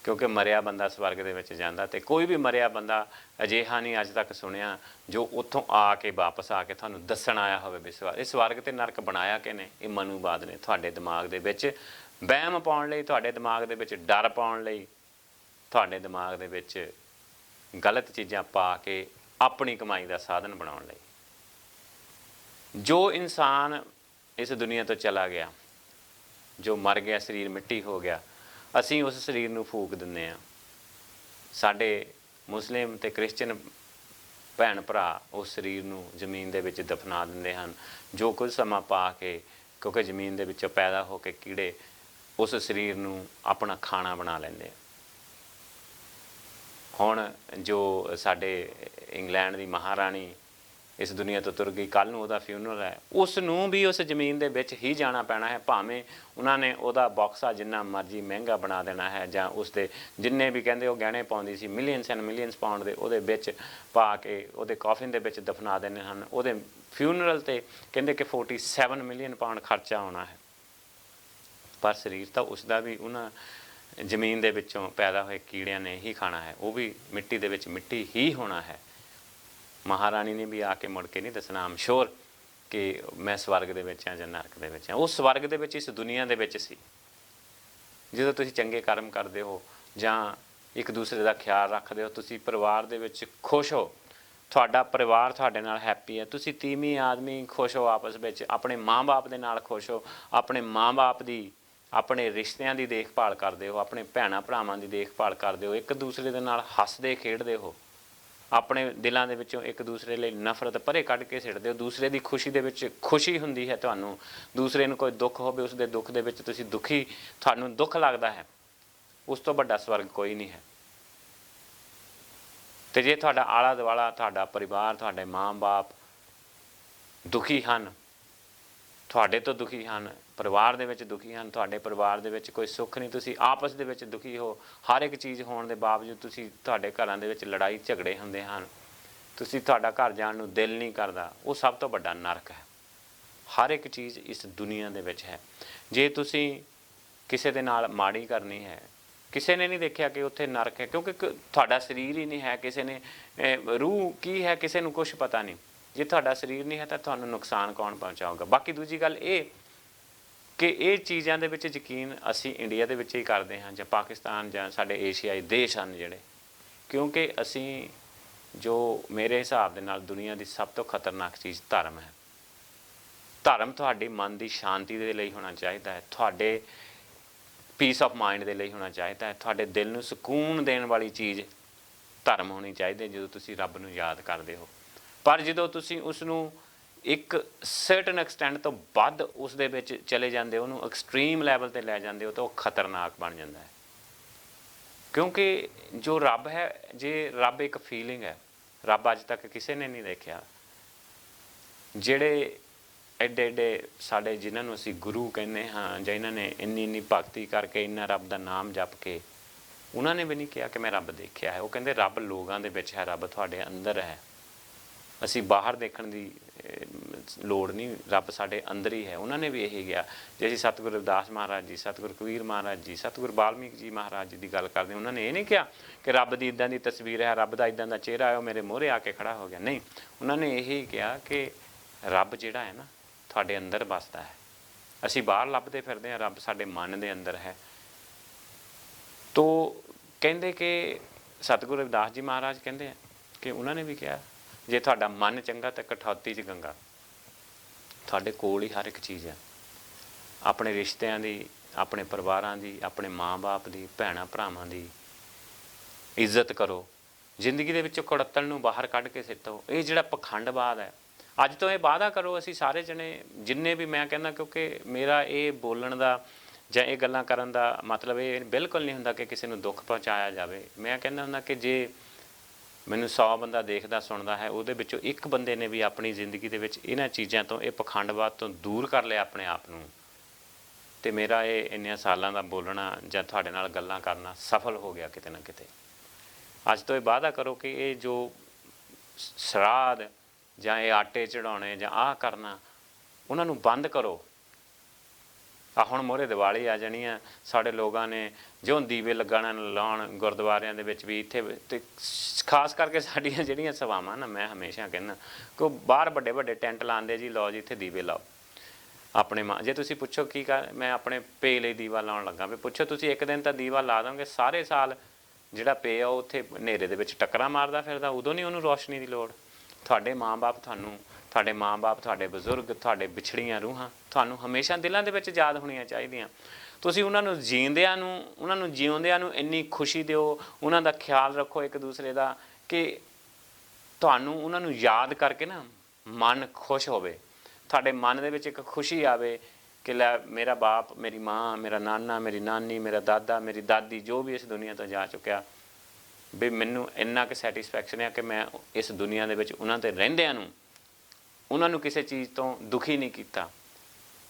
A: ਕਿਉਂਕਿ ਮਰਿਆ ਬੰਦਾ ਸਵਰਗ ਦੇ ਵਿੱਚ ਜਾਂਦਾ, ਅਤੇ ਕੋਈ ਵੀ ਮਰਿਆ ਬੰਦਾ ਅਜਿਹਾ ਨਹੀਂ ਅੱਜ ਤੱਕ ਸੁਣਿਆ ਜੋ ਉੱਥੋਂ ਆ ਕੇ ਵਾਪਸ ਆ ਕੇ ਤੁਹਾਨੂੰ ਦੱਸਣ ਆਇਆ ਹੋਵੇ ਵੀ ਇਹ ਸਵਰਗ ਅਤੇ ਨਰਕ ਬਣਾਇਆ ਕਿਨੇ। ਇਹ ਮਨੂਵਾਦ ਨੇ ਤੁਹਾਡੇ ਦਿਮਾਗ ਦੇ ਵਿੱਚ ਵਹਿਮ ਪਾਉਣ ਲਈ, ਤੁਹਾਡੇ ਦਿਮਾਗ ਦੇ ਵਿੱਚ ਡਰ ਪਾਉਣ ਲਈ, ਤੁਹਾਡੇ ਦਿਮਾਗ ਦੇ ਵਿੱਚ ਗਲਤ ਚੀਜ਼ਾਂ ਪਾ ਕੇ ਆਪਣੀ ਕਮਾਈ ਦਾ ਸਾਧਨ ਬਣਾਉਣ ਲਈ। ਜੋ ਇਨਸਾਨ ਇਸ ਦੁਨੀਆ ਤੋਂ ਚਲਾ ਗਿਆ, ਜੋ ਮਰ ਗਿਆ, ਸਰੀਰ ਮਿੱਟੀ ਹੋ ਗਿਆ, ਅਸੀਂ ਉਸ ਸਰੀਰ ਨੂੰ ਫੂਕ ਦਿੰਦੇ ਹਾਂ। ਸਾਡੇ ਮੁਸਲਿਮ ਅਤੇ ਕ੍ਰਿਸਚਨ ਭੈਣ ਭਰਾ ਉਸ ਸਰੀਰ ਨੂੰ ਜ਼ਮੀਨ ਦੇ ਵਿੱਚ ਦਫਨਾ ਦਿੰਦੇ ਹਨ। ਜੋ ਕੁਝ ਸਮਾਂ ਪਾ ਕੇ, ਕਿਉਂਕਿ ਜ਼ਮੀਨ ਦੇ ਵਿੱਚੋਂ ਪੈਦਾ ਹੋ ਕੇ ਕੀੜੇ ਉਸ ਸਰੀਰ ਨੂੰ ਆਪਣਾ ਖਾਣਾ ਬਣਾ ਲੈਂਦੇ ਆ। ਹੁਣ ਜੋ ਸਾਡੇ ਇੰਗਲੈਂਡ ਦੀ ਮਹਾਰਾਣੀ ਇਸ ਦੁਨੀਆ ਤੋਂ ਤੁਰ ਗਈ, ਕੱਲ੍ਹ ਨੂੰ ਉਹਦਾ ਫਿਊਨਰਲ ਹੈ, ਉਸ ਨੂੰ ਵੀ ਉਸ ਜ਼ਮੀਨ ਦੇ ਵਿੱਚ ਹੀ ਜਾਣਾ ਪੈਣਾ ਹੈ। ਭਾਵੇਂ ਉਹਨਾਂ ਨੇ ਉਹਦਾ ਬੌਕਸਾ ਜਿੰਨਾ ਮਰਜ਼ੀ ਮਹਿੰਗਾ ਬਣਾ ਦੇਣਾ ਹੈ, ਜਾਂ ਉਸਦੇ ਜਿੰਨੇ ਵੀ ਕਹਿੰਦੇ ਉਹ ਗਹਿਣੇ ਪਾਉਂਦੀ ਸੀ ਮਿਲੀਅਨਸ ਐਂਡ ਮਿਲੀਅਨਸ ਪਾਉਂਡ ਦੇ, ਉਹਦੇ ਵਿੱਚ ਪਾ ਕੇ ਉਹਦੇ ਕੌਫਿਨ ਦੇ ਵਿੱਚ ਦਫਨਾ ਦੇਣੇ ਹਨ। ਉਹਦੇ ਫਿਊਨਰਲ 'ਤੇ ਕਹਿੰਦੇ ਕਿ 47 ਮਿਲੀਅਨ ਪਾਉਂਡ ਖਰਚਾ ਆਉਣਾ ਹੈ, ਪਰ ਸਰੀਰ ਤਾਂ ਉਸਦਾ ਵੀ ਉਹਨਾਂ ਜ਼ਮੀਨ ਦੇ ਵਿੱਚੋਂ ਪੈਦਾ ਹੋਏ ਕੀੜਿਆਂ ਨੇ ਹੀ ਖਾਣਾ ਹੈ, ਉਹ ਵੀ ਮਿੱਟੀ ਦੇ ਵਿੱਚ ਮਿੱਟੀ ਹੀ ਹੋਣਾ ਹੈ। ਮਹਾਰਾਣੀ ਨੇ ਵੀ ਆ ਕੇ ਮੁੜ ਕੇ ਨਹੀਂ ਦੱਸਣਾ ਆਮ ਸ਼ੋਰ ਕਿ ਮੈਂ ਸਵਰਗ ਦੇ ਵਿੱਚ ਹਾਂ ਜਾਂ ਨਰਕ ਦੇ ਵਿੱਚ ਹਾਂ। ਉਹ ਸਵਰਗ ਦੇ ਵਿੱਚ ਇਸ ਦੁਨੀਆ ਦੇ ਵਿੱਚ ਸੀ। ਜਦੋਂ ਤੁਸੀਂ ਚੰਗੇ ਕਰਮ ਕਰਦੇ ਹੋ ਜਾਂ ਇੱਕ ਦੂਸਰੇ ਦਾ ਖਿਆਲ ਰੱਖਦੇ ਹੋ, ਤੁਸੀਂ ਪਰਿਵਾਰ ਦੇ ਵਿੱਚ ਖੁਸ਼ ਹੋ, ਤੁਹਾਡਾ ਪਰਿਵਾਰ ਤੁਹਾਡੇ ਨਾਲ ਹੈਪੀ ਹੈ, ਤੁਸੀਂ ਤੀਵੀਂ ਆਦਮੀ ਖੁਸ਼ ਹੋ ਆਪਸ ਵਿੱਚ, ਆਪਣੇ ਮਾਂ-ਬਾਪ ਦੇ ਨਾਲ ਖੁਸ਼ ਹੋ, ਆਪਣੇ ਮਾਂ-ਬਾਪ ਦੀ, ਆਪਣੇ ਰਿਸ਼ਤਿਆਂ ਦੀ ਦੇਖਭਾਲ ਕਰਦੇ ਹੋ, ਆਪਣੇ ਭੈਣਾਂ ਭਰਾਵਾਂ ਦੀ ਦੇਖਭਾਲ ਕਰਦੇ ਹੋ, ਇੱਕ ਦੂਸਰੇ ਦੇ ਨਾਲ ਹੱਸਦੇ ਖੇਡਦੇ ਹੋ, ਆਪਣੇ ਦਿਲਾਂ ਦੇ ਵਿੱਚੋਂ ਇੱਕ ਦੂਸਰੇ ਲਈ ਨਫ਼ਰਤ ਪਰੇ ਕੱਢ ਕੇ ਸਿੱਟਦੇ ਹੋ, ਦੂਸਰੇ ਦੀ ਖੁਸ਼ੀ ਦੇ ਵਿੱਚ ਖੁਸ਼ੀ ਹੁੰਦੀ ਹੈ ਤੁਹਾਨੂੰ, ਦੂਸਰੇ ਨੂੰ ਕੋਈ ਦੁੱਖ ਹੋਵੇ ਉਸ ਦੇ ਦੁੱਖ ਦੇ ਵਿੱਚ ਤੁਸੀਂ ਦੁਖੀ, ਤੁਹਾਨੂੰ ਦੁੱਖ ਲੱਗਦਾ ਹੈ, ਉਸ ਤੋਂ ਵੱਡਾ ਸਵਰਗ ਕੋਈ ਨਹੀਂ ਹੈ। ਅਤੇ ਜੇ ਤੁਹਾਡਾ ਆਲਾ ਦੁਆਲਾ, ਤੁਹਾਡਾ ਪਰਿਵਾਰ, ਤੁਹਾਡੇ ਮਾਂ-ਬਾਪ ਦੁਖੀ ਹਨ, ਤੁਹਾਡੇ ਤੋਂ ਦੁਖੀ ਹਨ, ਪਰਿਵਾਰ ਦੇ ਵਿੱਚ ਦੁਖੀ ਹਨ, ਤੁਹਾਡੇ ਪਰਿਵਾਰ ਦੇ ਵਿੱਚ ਕੋਈ ਸੁੱਖ ਨਹੀਂ, ਤੁਸੀਂ ਆਪਸ ਦੇ ਵਿੱਚ ਦੁਖੀ ਹੋ, ਹਰ ਇੱਕ ਚੀਜ਼ ਹੋਣ ਦੇ ਬਾਵਜੂਦ ਤੁਸੀਂ, ਤੁਹਾਡੇ ਘਰਾਂ ਦੇ ਵਿੱਚ ਲੜਾਈ ਝਗੜੇ ਹੁੰਦੇ ਹਨ, ਤੁਸੀਂ, ਤੁਹਾਡਾ ਘਰ ਜਾਣ ਨੂੰ ਦਿਲ ਨਹੀਂ ਕਰਦਾ, ਉਹ ਸਭ ਤੋਂ ਵੱਡਾ ਨਰਕ ਹੈ। ਹਰ ਇੱਕ ਚੀਜ਼ ਇਸ ਦੁਨੀਆ ਦੇ ਵਿੱਚ ਹੈ। ਜੇ ਤੁਸੀਂ ਕਿਸੇ ਦੇ ਨਾਲ ਮਾੜੀ ਕਰਨੀ ਹੈ, ਕਿਸੇ ਨੇ ਨਹੀਂ ਦੇਖਿਆ ਕਿ ਉੱਥੇ ਨਰਕ ਹੈ, ਕਿਉਂਕਿ ਤੁਹਾਡਾ ਸਰੀਰ ਹੀ ਨਹੀਂ ਹੈ, ਕਿਸੇ ਨੇ ਰੂਹ ਕੀ ਹੈ ਕਿਸੇ ਨੂੰ ਕੁਛ ਪਤਾ ਨਹੀਂ। ਜੇ ਤੁਹਾਡਾ ਸਰੀਰ ਨਹੀਂ ਹੈ ਤਾਂ ਤੁਹਾਨੂੰ ਨੁਕਸਾਨ ਕੌਣ ਪਹੁੰਚਾਊਗਾ। ਬਾਕੀ ਦੂਜੀ ਗੱਲ ਇਹ ਕਿ ਇਹ ਚੀਜ਼ਾਂ ਦੇ ਵਿੱਚ ਯਕੀਨ ਅਸੀਂ ਇੰਡੀਆ ਦੇ ਵਿੱਚ ਹੀ ਕਰਦੇ ਹਾਂ, ਜਾਂ ਪਾਕਿਸਤਾਨ, ਜਾਂ ਸਾਡੇ ਏਸ਼ੀਆਈ ਦੇਸ਼ ਹਨ ਜਿਹੜੇ, ਕਿਉਂਕਿ ਅਸੀਂ, ਜੋ ਮੇਰੇ ਹਿਸਾਬ ਦੇ ਨਾਲ ਦੁਨੀਆ ਦੀ ਸਭ ਤੋਂ ਖਤਰਨਾਕ ਚੀਜ਼ ਧਰਮ ਹੈ। ਧਰਮ ਤੁਹਾਡੀ ਮਨ ਦੀ ਸ਼ਾਂਤੀ ਦੇ ਲਈ ਹੋਣਾ ਚਾਹੀਦਾ ਹੈ, ਤੁਹਾਡੇ ਪੀਸ ਆਫ ਮਾਈਂਡ ਦੇ ਲਈ ਹੋਣਾ ਚਾਹੀਦਾ ਹੈ, ਤੁਹਾਡੇ ਦਿਲ ਨੂੰ ਸਕੂਨ ਦੇਣ ਵਾਲੀ ਚੀਜ਼ ਧਰਮ ਹੋਣੀ ਚਾਹੀਦੀ ਜਦੋਂ ਤੁਸੀਂ ਰੱਬ ਨੂੰ ਯਾਦ ਕਰਦੇ ਹੋ। ਪਰ ਜਦੋਂ ਤੁਸੀਂ ਉਸ ਨੂੰ ਇੱਕ ਸਰਟਨ ਐਕਸਟੈਂਟ ਤੋਂ ਵੱਧ ਉਸ ਦੇ ਵਿੱਚ ਚਲੇ ਜਾਂਦੇ ਹੋ, ਉਹਨੂੰ ਐਕਸਟ੍ਰੀਮ ਲੈਵਲ 'ਤੇ ਲੈ ਜਾਂਦੇ ਹੋ, ਤਾਂ ਉਹ ਖਤਰਨਾਕ ਬਣ ਜਾਂਦਾ ਹੈ। ਕਿਉਂਕਿ ਜੋ ਰੱਬ ਹੈ, ਜੇ ਰੱਬ ਇੱਕ ਫੀਲਿੰਗ ਹੈ, ਰੱਬ ਅੱਜ ਤੱਕ ਕਿਸੇ ਨੇ ਨਹੀਂ ਦੇਖਿਆ। ਜਿਹੜੇ ਐਡੇ ਐਡੇ ਸਾਡੇ, ਜਿਨ੍ਹਾਂ ਨੂੰ ਅਸੀਂ ਗੁਰੂ ਕਹਿੰਦੇ ਹਾਂ, ਜਾਂ ਇਹਨਾਂ ਨੇ ਇੰਨੀ ਭਗਤੀ ਕਰਕੇ, ਇੰਨਾ ਰੱਬ ਦਾ ਨਾਮ ਜਪ ਕੇ, ਉਹਨਾਂ ਨੇ ਵੀ ਨਹੀਂ ਕਿਹਾ ਕਿ ਮੈਂ ਰੱਬ ਦੇਖਿਆ ਹੈ। ਉਹ ਕਹਿੰਦੇ ਰੱਬ ਲੋਕਾਂ ਦੇ ਵਿੱਚ ਹੈ, ਰੱਬ ਤੁਹਾਡੇ ਅੰਦਰ ਹੈ। ਅਸੀਂ ਬਾਹਰ ਦੇਖਣ ਦੀ ਲੋੜ ਨਹੀਂ, ਰੱਬ ਸਾਡੇ ਅੰਦਰ ਹੀ ਹੈ। ਉਹਨਾਂ ਨੇ ਵੀ ਇਹੀ ਕਿਹਾ। ਜੇ ਅਸੀਂ ਸਤਿਗੁਰੂ ਰਵਿਦਾਸ ਮਹਾਰਾਜ ਜੀ, ਸਤਿਗੁਰੂ ਕਬੀਰ ਮਹਾਰਾਜ ਜੀ, ਸਤਿਗੁਰੂ ਵਾਲਮੀਕ ਜੀ ਮਹਾਰਾਜ ਜੀ ਦੀ ਗੱਲ ਕਰਦੇ, ਉਹਨਾਂ ਨੇ ਇਹ ਨਹੀਂ ਕਿਹਾ ਕਿ ਰੱਬ ਦੀ ਇੱਦਾਂ ਦੀ ਤਸਵੀਰ ਹੈ, ਰੱਬ ਦਾ ਇੱਦਾਂ ਦਾ ਚਿਹਰਾ ਹੈ, ਉਹ ਮੇਰੇ ਮੂਹਰੇ ਆ ਕੇ ਖੜਾ ਹੋ ਗਿਆ। ਨਹੀਂ, ਉਹਨਾਂ ਨੇ ਇਹੀ ਕਿਹਾ ਕਿ ਰੱਬ ਜਿਹੜਾ ਹੈ ਨਾ ਤੁਹਾਡੇ ਅੰਦਰ ਵੱਸਦਾ ਹੈ। ਅਸੀਂ ਬਾਹਰ ਲੱਭਦੇ ਫਿਰਦੇ ਹਾਂ, ਰੱਬ ਸਾਡੇ ਮਨ ਦੇ ਅੰਦਰ ਹੈ। ਤੋ ਕਹਿੰਦੇ ਕਿ ਸਤਿਗੁਰੂ ਰਵਿਦਾਸ ਜੀ ਮਹਾਰਾਜ ਕਹਿੰਦੇ ਆ ਕਿ ਉਹਨਾਂ ਨੇ ਵੀ ਕਿਹਾ ਜੇ ਤੁਹਾਡਾ ਮਨ ਚੰਗਾ ਤਾਂ ਕਠੌਤੀ 'ਚ ਗੰਗਾ। ਤੁਹਾਡੇ ਕੋਲ ਹੀ ਹਰ ਇੱਕ ਚੀਜ਼ ਹੈ। ਆਪਣੇ ਰਿਸ਼ਤਿਆਂ ਦੀ, ਆਪਣੇ ਪਰਿਵਾਰਾਂ ਦੀ, ਆਪਣੇ ਮਾਂ-ਬਾਪ ਦੀ, ਭੈਣਾਂ ਭਰਾਵਾਂ ਦੀ ਇੱਜ਼ਤ ਕਰੋ। ਜ਼ਿੰਦਗੀ ਦੇ ਵਿੱਚੋਂ ਕੁੜੱਤਣ ਨੂੰ ਬਾਹਰ ਕੱਢ ਕੇ ਸਿੱਟੋ। ਇਹ ਜਿਹੜਾ ਪਖੰਡਵਾਦ ਹੈ, ਅੱਜ ਤੋਂ ਇਹ ਵਾਅਦਾ ਕਰੋ ਅਸੀਂ ਸਾਰੇ ਜਣੇ ਜਿੰਨੇ ਵੀ, ਮੈਂ ਕਹਿੰਦਾ, ਕਿਉਂਕਿ ਮੇਰਾ ਇਹ ਬੋਲਣ ਦਾ ਜਾਂ ਇਹ ਗੱਲਾਂ ਕਰਨ ਦਾ ਮਤਲਬ ਇਹ ਬਿਲਕੁਲ ਨਹੀਂ ਹੁੰਦਾ ਕਿ ਕਿਸੇ ਨੂੰ ਦੁੱਖ ਪਹੁੰਚਾਇਆ ਜਾਵੇ। ਮੈਂ ਕਹਿੰਦਾ ਹੁੰਦਾ ਕਿ ਜੇ ਮੈਨੂੰ 100 ਬੰਦਾ ਦੇਖਦਾ ਸੁਣਦਾ ਹੈ, ਉਹਦੇ ਵਿੱਚੋਂ ਇੱਕ ਬੰਦੇ ਨੇ ਵੀ ਆਪਣੀ ਜ਼ਿੰਦਗੀ ਦੇ ਵਿੱਚ ਇਹਨਾਂ ਚੀਜ਼ਾਂ ਤੋਂ, ਇਹ ਪਖੰਡਵਾਦ ਤੋਂ ਦੂਰ ਕਰ ਲਿਆ ਆਪਣੇ ਆਪ ਨੂੰ, ਤੇ ਮੇਰਾ ਇਹ ਇੰਨਿਆਂ ਸਾਲਾਂ ਦਾ ਬੋਲਣਾ ਜਾਂ ਤੁਹਾਡੇ ਨਾਲ ਗੱਲਾਂ ਕਰਨਾ ਸਫਲ ਹੋ ਗਿਆ ਕਿਤੇ ਨਾ ਕਿਤੇ। ਅੱਜ ਤੋਂ ਇਹ ਵਾਅਦਾ ਕਰੋ ਕਿ ਇਹ ਜੋ ਸ਼ਰਾਧ ਜਾਂ ਇਹ ਆਟੇ ਚੜਾਉਣੇ ਜਾਂ ਆਹ ਕਰਨਾ, ਉਹਨਾਂ ਨੂੰ ਬੰਦ ਕਰੋ। ਆ ਹੁਣ ਮੋਹਰੇ ਦੀਵਾਲੀ ਆ ਜਾਣੀ ਆ, ਸਾਡੇ ਲੋਕਾਂ ਨੇ ਜੋ ਦੀਵੇ ਲਾਉਣ ਗੁਰਦੁਆਰਿਆਂ ਦੇ ਵਿੱਚ ਵੀ, ਇੱਥੇ ਤੇ ਖਾਸ ਕਰਕੇ ਸਾਡੀਆਂ ਜਿਹੜੀਆਂ ਸਭਾਵਾਂ ਨਾ, ਮੈਂ ਹਮੇਸ਼ਾ ਕਹਿੰਦਾ ਕਿ ਬਾਹਰ ਵੱਡੇ ਵੱਡੇ ਟੈਂਟ ਲਾਉਂਦੇ ਜੀ, ਲਓ ਜੀ ਇੱਥੇ ਦੀਵੇ ਲਾਓ ਆਪਣੇ ਜੇ ਤੁਸੀਂ ਪੁੱਛੋ ਕੀ ਕਰ, ਮੈਂ ਆਪਣੇ ਪੇ ਲਈ ਦੀਵਾ ਲਾਉਣ ਲੱਗਾ, ਵੀ ਪੁੱਛੋ ਤੁਸੀਂ ਇੱਕ ਦਿਨ ਤਾਂ ਦੀਵਾ ਲਾ ਦੋਗੇ, ਸਾਰੇ ਸਾਲ ਜਿਹੜਾ ਪੇ ਆ ਉਹ ਉੱਥੇ ਹਨੇਰੇ ਦੇ ਵਿੱਚ ਟੱਕਰਾਂ ਮਾਰਦਾ ਫਿਰਦਾ, ਉਦੋਂ ਨਹੀਂ ਉਹਨੂੰ ਰੋਸ਼ਨੀ ਦੀ ਲੋੜ। ਤੁਹਾਡੇ ਮਾਂ-ਬਾਪ ਤੁਹਾਨੂੰ, ਤੁਹਾਡੇ ਮਾਂ-ਬਾਪ, ਤੁਹਾਡੇ ਬਜ਼ੁਰਗ, ਤੁਹਾਡੇ ਵਿਛੜੀਆਂ ਰੂਹਾਂ ਤੁਹਾਨੂੰ ਹਮੇਸ਼ਾ ਦਿਲਾਂ ਦੇ ਵਿੱਚ ਯਾਦ ਹੋਣੀਆਂ ਚਾਹੀਦੀਆਂ। ਤੁਸੀਂ ਉਹਨਾਂ ਨੂੰ ਜੀਂਦਿਆਂ ਨੂੰ, ਉਹਨਾਂ ਨੂੰ ਜਿਉਂਦਿਆਂ ਨੂੰ ਇੰਨੀ ਖੁਸ਼ੀ ਦਿਓ, ਉਹਨਾਂ ਦਾ ਖਿਆਲ ਰੱਖੋ ਇੱਕ ਦੂਸਰੇ ਦਾ, ਕਿ ਤੁਹਾਨੂੰ ਉਹਨਾਂ ਨੂੰ ਯਾਦ ਕਰਕੇ ਨਾ ਮਨ ਖੁਸ਼ ਹੋਵੇ, ਤੁਹਾਡੇ ਮਨ ਦੇ ਵਿੱਚ ਇੱਕ ਖੁਸ਼ੀ ਆਵੇ ਕਿ ਲੈ ਮੇਰਾ ਬਾਪ, ਮੇਰੀ ਮਾਂ, ਮੇਰਾ ਨਾਨਾ, ਮੇਰੀ ਨਾਨੀ, ਮੇਰਾ ਦਾਦਾ, ਮੇਰੀ ਦਾਦੀ, ਜੋ ਵੀ ਇਸ ਦੁਨੀਆ ਤੋਂ ਜਾ ਚੁੱਕਿਆ, ਵੀ ਮੈਨੂੰ ਇੰਨਾ ਕੁ ਸੈਟਿਸਫੈਕਸ਼ਨ ਹੈ ਕਿ ਮੈਂ ਇਸ ਦੁਨੀਆ ਦੇ ਵਿੱਚ ਉਹਨਾਂ 'ਤੇ ਰਹਿੰਦਿਆਂ ਨੂੰ, ਉਹਨਾਂ ਨੂੰ ਕਿਸੇ ਚੀਜ਼ ਤੋਂ ਦੁਖੀ ਨਹੀਂ ਕੀਤਾ,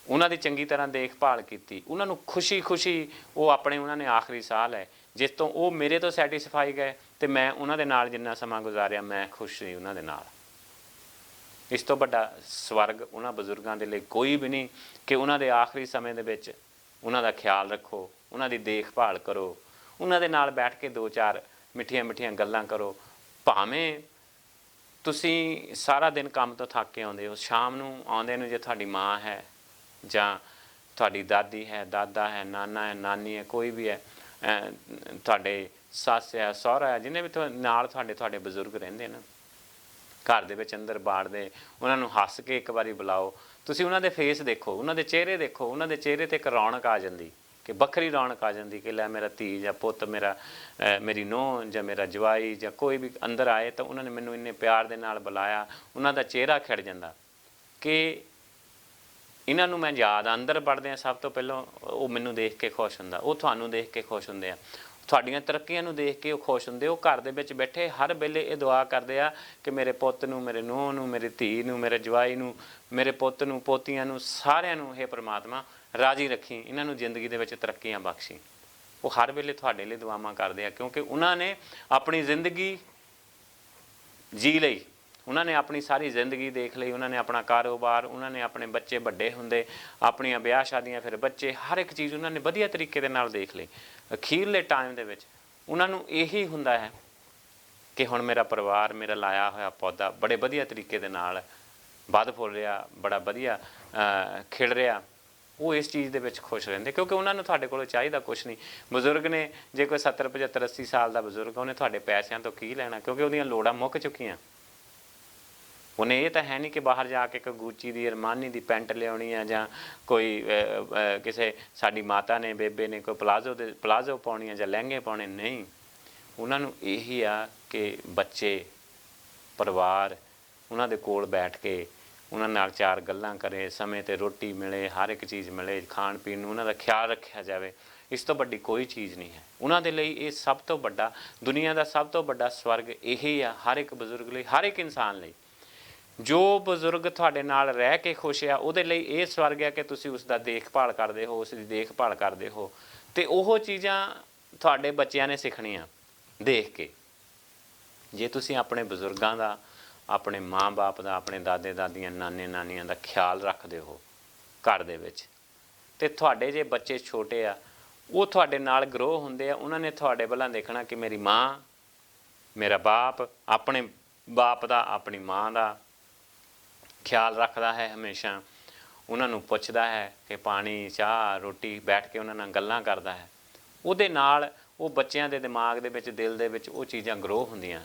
A: ਉਹਨਾਂ ਦੀ ਚੰਗੀ ਤਰ੍ਹਾਂ ਦੇਖਭਾਲ ਕੀਤੀ, ਉਹਨਾਂ ਨੂੰ ਖੁਸ਼ੀ ਉਹ ਆਪਣੇ, ਉਹਨਾਂ ਨੇ ਆਖਰੀ ਸਾਹ ਲਏ ਜਿਸ ਤੋਂ ਉਹ ਮੇਰੇ ਤੋਂ ਸੈਟਿਸਫਾਈ ਗਏ, ਅਤੇ ਮੈਂ ਉਹਨਾਂ ਦੇ ਨਾਲ ਜਿੰਨਾ ਸਮਾਂ ਗੁਜ਼ਾਰਿਆ ਮੈਂ ਖੁਸ਼ ਸੀ ਉਹਨਾਂ ਦੇ ਨਾਲ। ਇਸ ਤੋਂ ਵੱਡਾ ਸਵਰਗ ਉਹਨਾਂ ਬਜ਼ੁਰਗਾਂ ਦੇ ਲਈ ਕੋਈ ਵੀ ਨਹੀਂ ਕਿ ਉਹਨਾਂ ਦੇ ਆਖਰੀ ਸਮੇਂ ਦੇ ਵਿੱਚ ਉਹਨਾਂ ਦਾ ਖਿਆਲ ਰੱਖੋ, ਉਹਨਾਂ ਦੀ ਦੇਖਭਾਲ ਕਰੋ, ਉਹਨਾਂ ਦੇ ਨਾਲ ਬੈਠ ਕੇ 2-4 ਮਿੱਠੀਆਂ ਗੱਲਾਂ ਕਰੋ। ਭਾਵੇਂ ਤੁਸੀਂ ਸਾਰਾ ਦਿਨ ਕੰਮ ਤੋਂ ਥੱਕ ਕੇ ਆਉਂਦੇ ਹੋ, ਸ਼ਾਮ ਨੂੰ ਆਉਂਦੇ ਨੂੰ ਜੇ ਤੁਹਾਡੀ ਮਾਂ ਹੈ ਜਾਂ ਤੁਹਾਡੀ ਦਾਦੀ ਹੈ, ਦਾਦਾ ਹੈ, ਨਾਨਾ ਹੈ, ਨਾਨੀ ਹੈ, ਕੋਈ ਵੀ ਹੈ, ਤੁਹਾਡੇ ਸੱਸ ਹੈ, ਸਹੁਰਾ ਹੈ, ਜਿਹਨੇ ਵੀ ਨਾਲ ਤੁਹਾਡੇ ਬਜ਼ੁਰਗ ਰਹਿੰਦੇ ਨਾ ਘਰ ਦੇ ਵਿੱਚ ਅੰਦਰ ਬਾੜਦੇ, ਉਹਨਾਂ ਨੂੰ ਹੱਸ ਕੇ ਇੱਕ ਵਾਰੀ ਬੁਲਾਓ। ਤੁਸੀਂ ਉਹਨਾਂ ਦੇ ਫੇਸ ਦੇਖੋ, ਉਹਨਾਂ ਦੇ ਚਿਹਰੇ ਦੇਖੋ, ਉਹਨਾਂ ਦੇ ਚਿਹਰੇ 'ਤੇ ਇੱਕ ਰੌਣਕ ਆ ਜਾਂਦੀ, ਕਿ ਵੱਖਰੀ ਰੌਣਕ ਆ ਜਾਂਦੀ ਕਿ ਲੈ ਮੇਰਾ ਧੀ ਜਾਂ ਪੁੱਤ, ਮੇਰੀ ਨੂੰਹ ਜਾਂ ਮੇਰਾ ਜਵਾਈ ਜਾਂ ਕੋਈ ਵੀ ਅੰਦਰ ਆਏ ਤਾਂ ਉਹਨਾਂ ਨੇ ਮੈਨੂੰ ਇੰਨੇ ਪਿਆਰ ਦੇ ਨਾਲ ਬੁਲਾਇਆ, ਉਹਨਾਂ ਦਾ ਚਿਹਰਾ ਖਿੜ ਜਾਂਦਾ ਕਿ ਇਹਨਾਂ ਨੂੰ ਮੈਂ ਯਾਦ, ਅੰਦਰ ਵੜਦਿਆਂ ਸਭ ਤੋਂ ਪਹਿਲਾਂ ਉਹ ਮੈਨੂੰ ਦੇਖ ਕੇ ਖੁਸ਼ ਹੁੰਦਾ, ਉਹ ਤੁਹਾਨੂੰ ਦੇਖ ਕੇ ਖੁਸ਼ ਹੁੰਦੇ ਆ, ਤੁਹਾਡੀਆਂ ਤਰੱਕੀਆਂ ਨੂੰ ਦੇਖ ਕੇ ਉਹ ਖੁਸ਼ ਹੁੰਦੇ। ਉਹ ਘਰ ਦੇ ਵਿੱਚ ਬੈਠੇ ਹਰ ਵੇਲੇ ਇਹ ਦੁਆ ਕਰਦੇ ਆ ਕਿ ਮੇਰੇ ਪੁੱਤ ਨੂੰ, ਮੇਰੇ ਨੂੰਹ ਨੂੰ, ਮੇਰੀ ਧੀ ਨੂੰ, ਮੇਰੇ ਜਵਾਈ ਨੂੰ, ਮੇਰੇ ਪੁੱਤ ਨੂੰ, ਪੋਤੀਆਂ ਨੂੰ, ਸਾਰਿਆਂ ਨੂੰ ਇਹ ਪਰਮਾਤਮਾ ਰਾਜ਼ੀ ਰੱਖੀ, ਇਹਨਾਂ ਨੂੰ ਜ਼ਿੰਦਗੀ ਦੇ ਵਿੱਚ ਤਰੱਕੀਆਂ ਬਖਸ਼ੀ। ਉਹ ਹਰ ਵੇਲੇ ਤੁਹਾਡੇ ਲਈ ਦੁਆਵਾਂ ਕਰਦੇ ਆ, ਕਿਉਂਕਿ ਉਹਨਾਂ ਨੇ ਆਪਣੀ ਜ਼ਿੰਦਗੀ ਜੀ ਲਈ, ਉਹਨਾਂ ਨੇ ਆਪਣੀ ਸਾਰੀ ਜ਼ਿੰਦਗੀ ਦੇਖ ਲਈ, ਉਹਨਾਂ ਨੇ ਆਪਣਾ ਕਾਰੋਬਾਰ, ਉਹਨਾਂ ਨੇ ਆਪਣੇ ਬੱਚੇ ਵੱਡੇ ਹੁੰਦੇ, ਆਪਣੀਆਂ ਵਿਆਹ ਸ਼ਾਦੀਆਂ, ਫਿਰ ਬੱਚੇ, ਹਰ ਇੱਕ ਚੀਜ਼ ਉਹਨਾਂ ਨੇ ਵਧੀਆ ਤਰੀਕੇ ਦੇ ਨਾਲ ਦੇਖ ਲਈ। ਅਖੀਰਲੇ ਟਾਈਮ ਦੇ ਵਿੱਚ ਉਹਨਾਂ ਨੂੰ ਇਹੀ ਹੁੰਦਾ ਹੈ ਕਿ ਹੁਣ ਮੇਰਾ ਪਰਿਵਾਰ, ਮੇਰਾ ਲਾਇਆ ਹੋਇਆ ਪੌਦਾ ਬੜੇ ਵਧੀਆ ਤਰੀਕੇ ਦੇ ਨਾਲ ਵੱਧ ਫੁੱਲ ਰਿਹਾ, ਬੜਾ ਵਧੀਆ ਖਿੜ ਰਿਹਾ। ਉਹ ਇਸ ਚੀਜ਼ ਦੇ ਵਿੱਚ ਖੁਸ਼ ਰਹਿੰਦੇ, ਕਿਉਂਕਿ ਉਹਨਾਂ ਨੂੰ ਤੁਹਾਡੇ ਕੋਲੋਂ ਚਾਹੀਦਾ ਕੁਛ ਨਹੀਂ। ਬਜ਼ੁਰਗ ਨੇ, ਜੇ ਕੋਈ 70, 75, 80 ਸਾਲ ਦਾ ਬਜ਼ੁਰਗ, ਉਹਨੇ ਤੁਹਾਡੇ ਪੈਸਿਆਂ ਤੋਂ ਕੀ ਲੈਣਾ, ਕਿਉਂਕਿ ਉਹਦੀਆਂ ਲੋੜਾਂ ਮੁੱਕ ਚੁੱਕੀਆਂ। ਉਹਨੇ ਇਹ ਤਾਂ ਹੈ ਨਹੀਂ ਕਿ ਬਾਹਰ ਜਾ ਕੇ ਕੋਈ ਗੁੱਚੀ ਦੀ, ਅਰਮਾਨੀ ਦੀ ਪੈਂਟ ਲਿਆਉਣੀ ਆ, ਜਾਂ ਕੋਈ ਕਿਸੇ ਸਾਡੀ ਮਾਤਾ ਨੇ, ਬੇਬੇ ਨੇ ਕੋਈ ਪਲਾਜ਼ੋ ਪਾਉਣੀ ਆ ਜਾਂ ਲਹਿੰਗੇ ਪਾਉਣੇ, ਨਹੀਂ। ਉਹਨਾਂ ਨੂੰ ਇਹੀ ਆ ਕਿ ਬੱਚੇ, ਪਰਿਵਾਰ ਉਹਨਾਂ ਦੇ ਕੋਲ ਬੈਠ ਕੇ ਉਹਨਾਂ ਨਾਲ 4 ਗੱਲਾਂ ਕਰੇ, ਸਮੇਂ 'ਤੇ ਰੋਟੀ ਮਿਲੇ, ਹਰ ਇੱਕ ਚੀਜ਼ ਮਿਲੇ, ਖਾਣ ਪੀਣ ਨੂੰ ਉਹਨਾਂ ਦਾ ਖਿਆਲ ਰੱਖਿਆ ਜਾਵੇ। ਇਸ ਤੋਂ ਵੱਡੀ ਕੋਈ ਚੀਜ਼ ਨਹੀਂ ਹੈ ਉਹਨਾਂ ਦੇ ਲਈ। ਇਹ ਸਭ ਤੋਂ ਵੱਡਾ, ਦੁਨੀਆ ਦਾ ਸਭ ਤੋਂ ਵੱਡਾ ਸਵਰਗ ਇਹੀ ਆ, ਹਰ ਇੱਕ ਬਜ਼ੁਰਗ ਲਈ, ਹਰ ਇੱਕ ਇਨਸਾਨ ਲਈ। ਜੋ ਬਜ਼ੁਰਗ ਤੁਹਾਡੇ ਨਾਲ ਰਹਿ ਕੇ ਖੁਸ਼ ਆ, ਉਹਦੇ ਲਈ ਇਹ ਸਵਰਗ ਹੈ ਕਿ ਤੁਸੀਂ ਉਸ ਦਾ ਦੇਖਭਾਲ ਕਰਦੇ ਹੋ, ਉਸ ਦੀ ਦੇਖਭਾਲ ਕਰਦੇ ਹੋ, ਅਤੇ ਉਹ ਚੀਜ਼ਾਂ ਤੁਹਾਡੇ ਬੱਚਿਆਂ ਨੇ ਸਿੱਖਣੀਆਂ ਦੇਖ ਕੇ। ਜੇ ਤੁਸੀਂ ਆਪਣੇ ਬਜ਼ੁਰਗਾਂ ਦਾ, ਆਪਣੇ ਮਾਂ-ਬਾਪ ਦਾ, ਆਪਣੇ ਦਾਦੇ ਦਾਦੀਆਂ, ਨਾਨੇ ਨਾਨੀਆਂ ਦਾ ਖਿਆਲ ਰੱਖਦੇ ਹੋ ਘਰ ਦੇ ਵਿੱਚ। ਅਤੇ ਤੁਹਾਡੇ ਜੇ ਬੱਚੇ ਛੋਟੇ ਆ, ਉਹ ਤੁਹਾਡੇ ਨਾਲ ਗਰੋ ਹੁੰਦੇ ਆ, ਉਹਨਾਂ ਨੇ ਤੁਹਾਡੇ ਵੱਲ ਦੇਖਣਾ ਕਿ ਮੇਰੀ ਮਾਂ, ਮੇਰਾ ਬਾਪ ਆਪਣੇ ਬਾਪ ਦਾ, ਆਪਣੀ ਮਾਂ ਦਾ ਖਿਆਲ ਰੱਖਦਾ ਹੈ, ਹਮੇਸ਼ਾ ਉਹਨਾਂ ਨੂੰ ਪੁੱਛਦਾ ਹੈ ਕਿ ਪਾਣੀ, ਚਾਹ, ਰੋਟੀ, ਬੈਠ ਕੇ ਉਹਨਾਂ ਨਾਲ ਗੱਲਾਂ ਕਰਦਾ ਹੈ। ਉਹਦੇ ਨਾਲ ਉਹ ਬੱਚਿਆਂ ਦੇ ਦਿਮਾਗ ਦੇ ਵਿੱਚ, ਦਿਲ ਦੇ ਵਿੱਚ ਉਹ ਚੀਜ਼ਾਂ ਗਰੋ ਹੁੰਦੀਆਂ।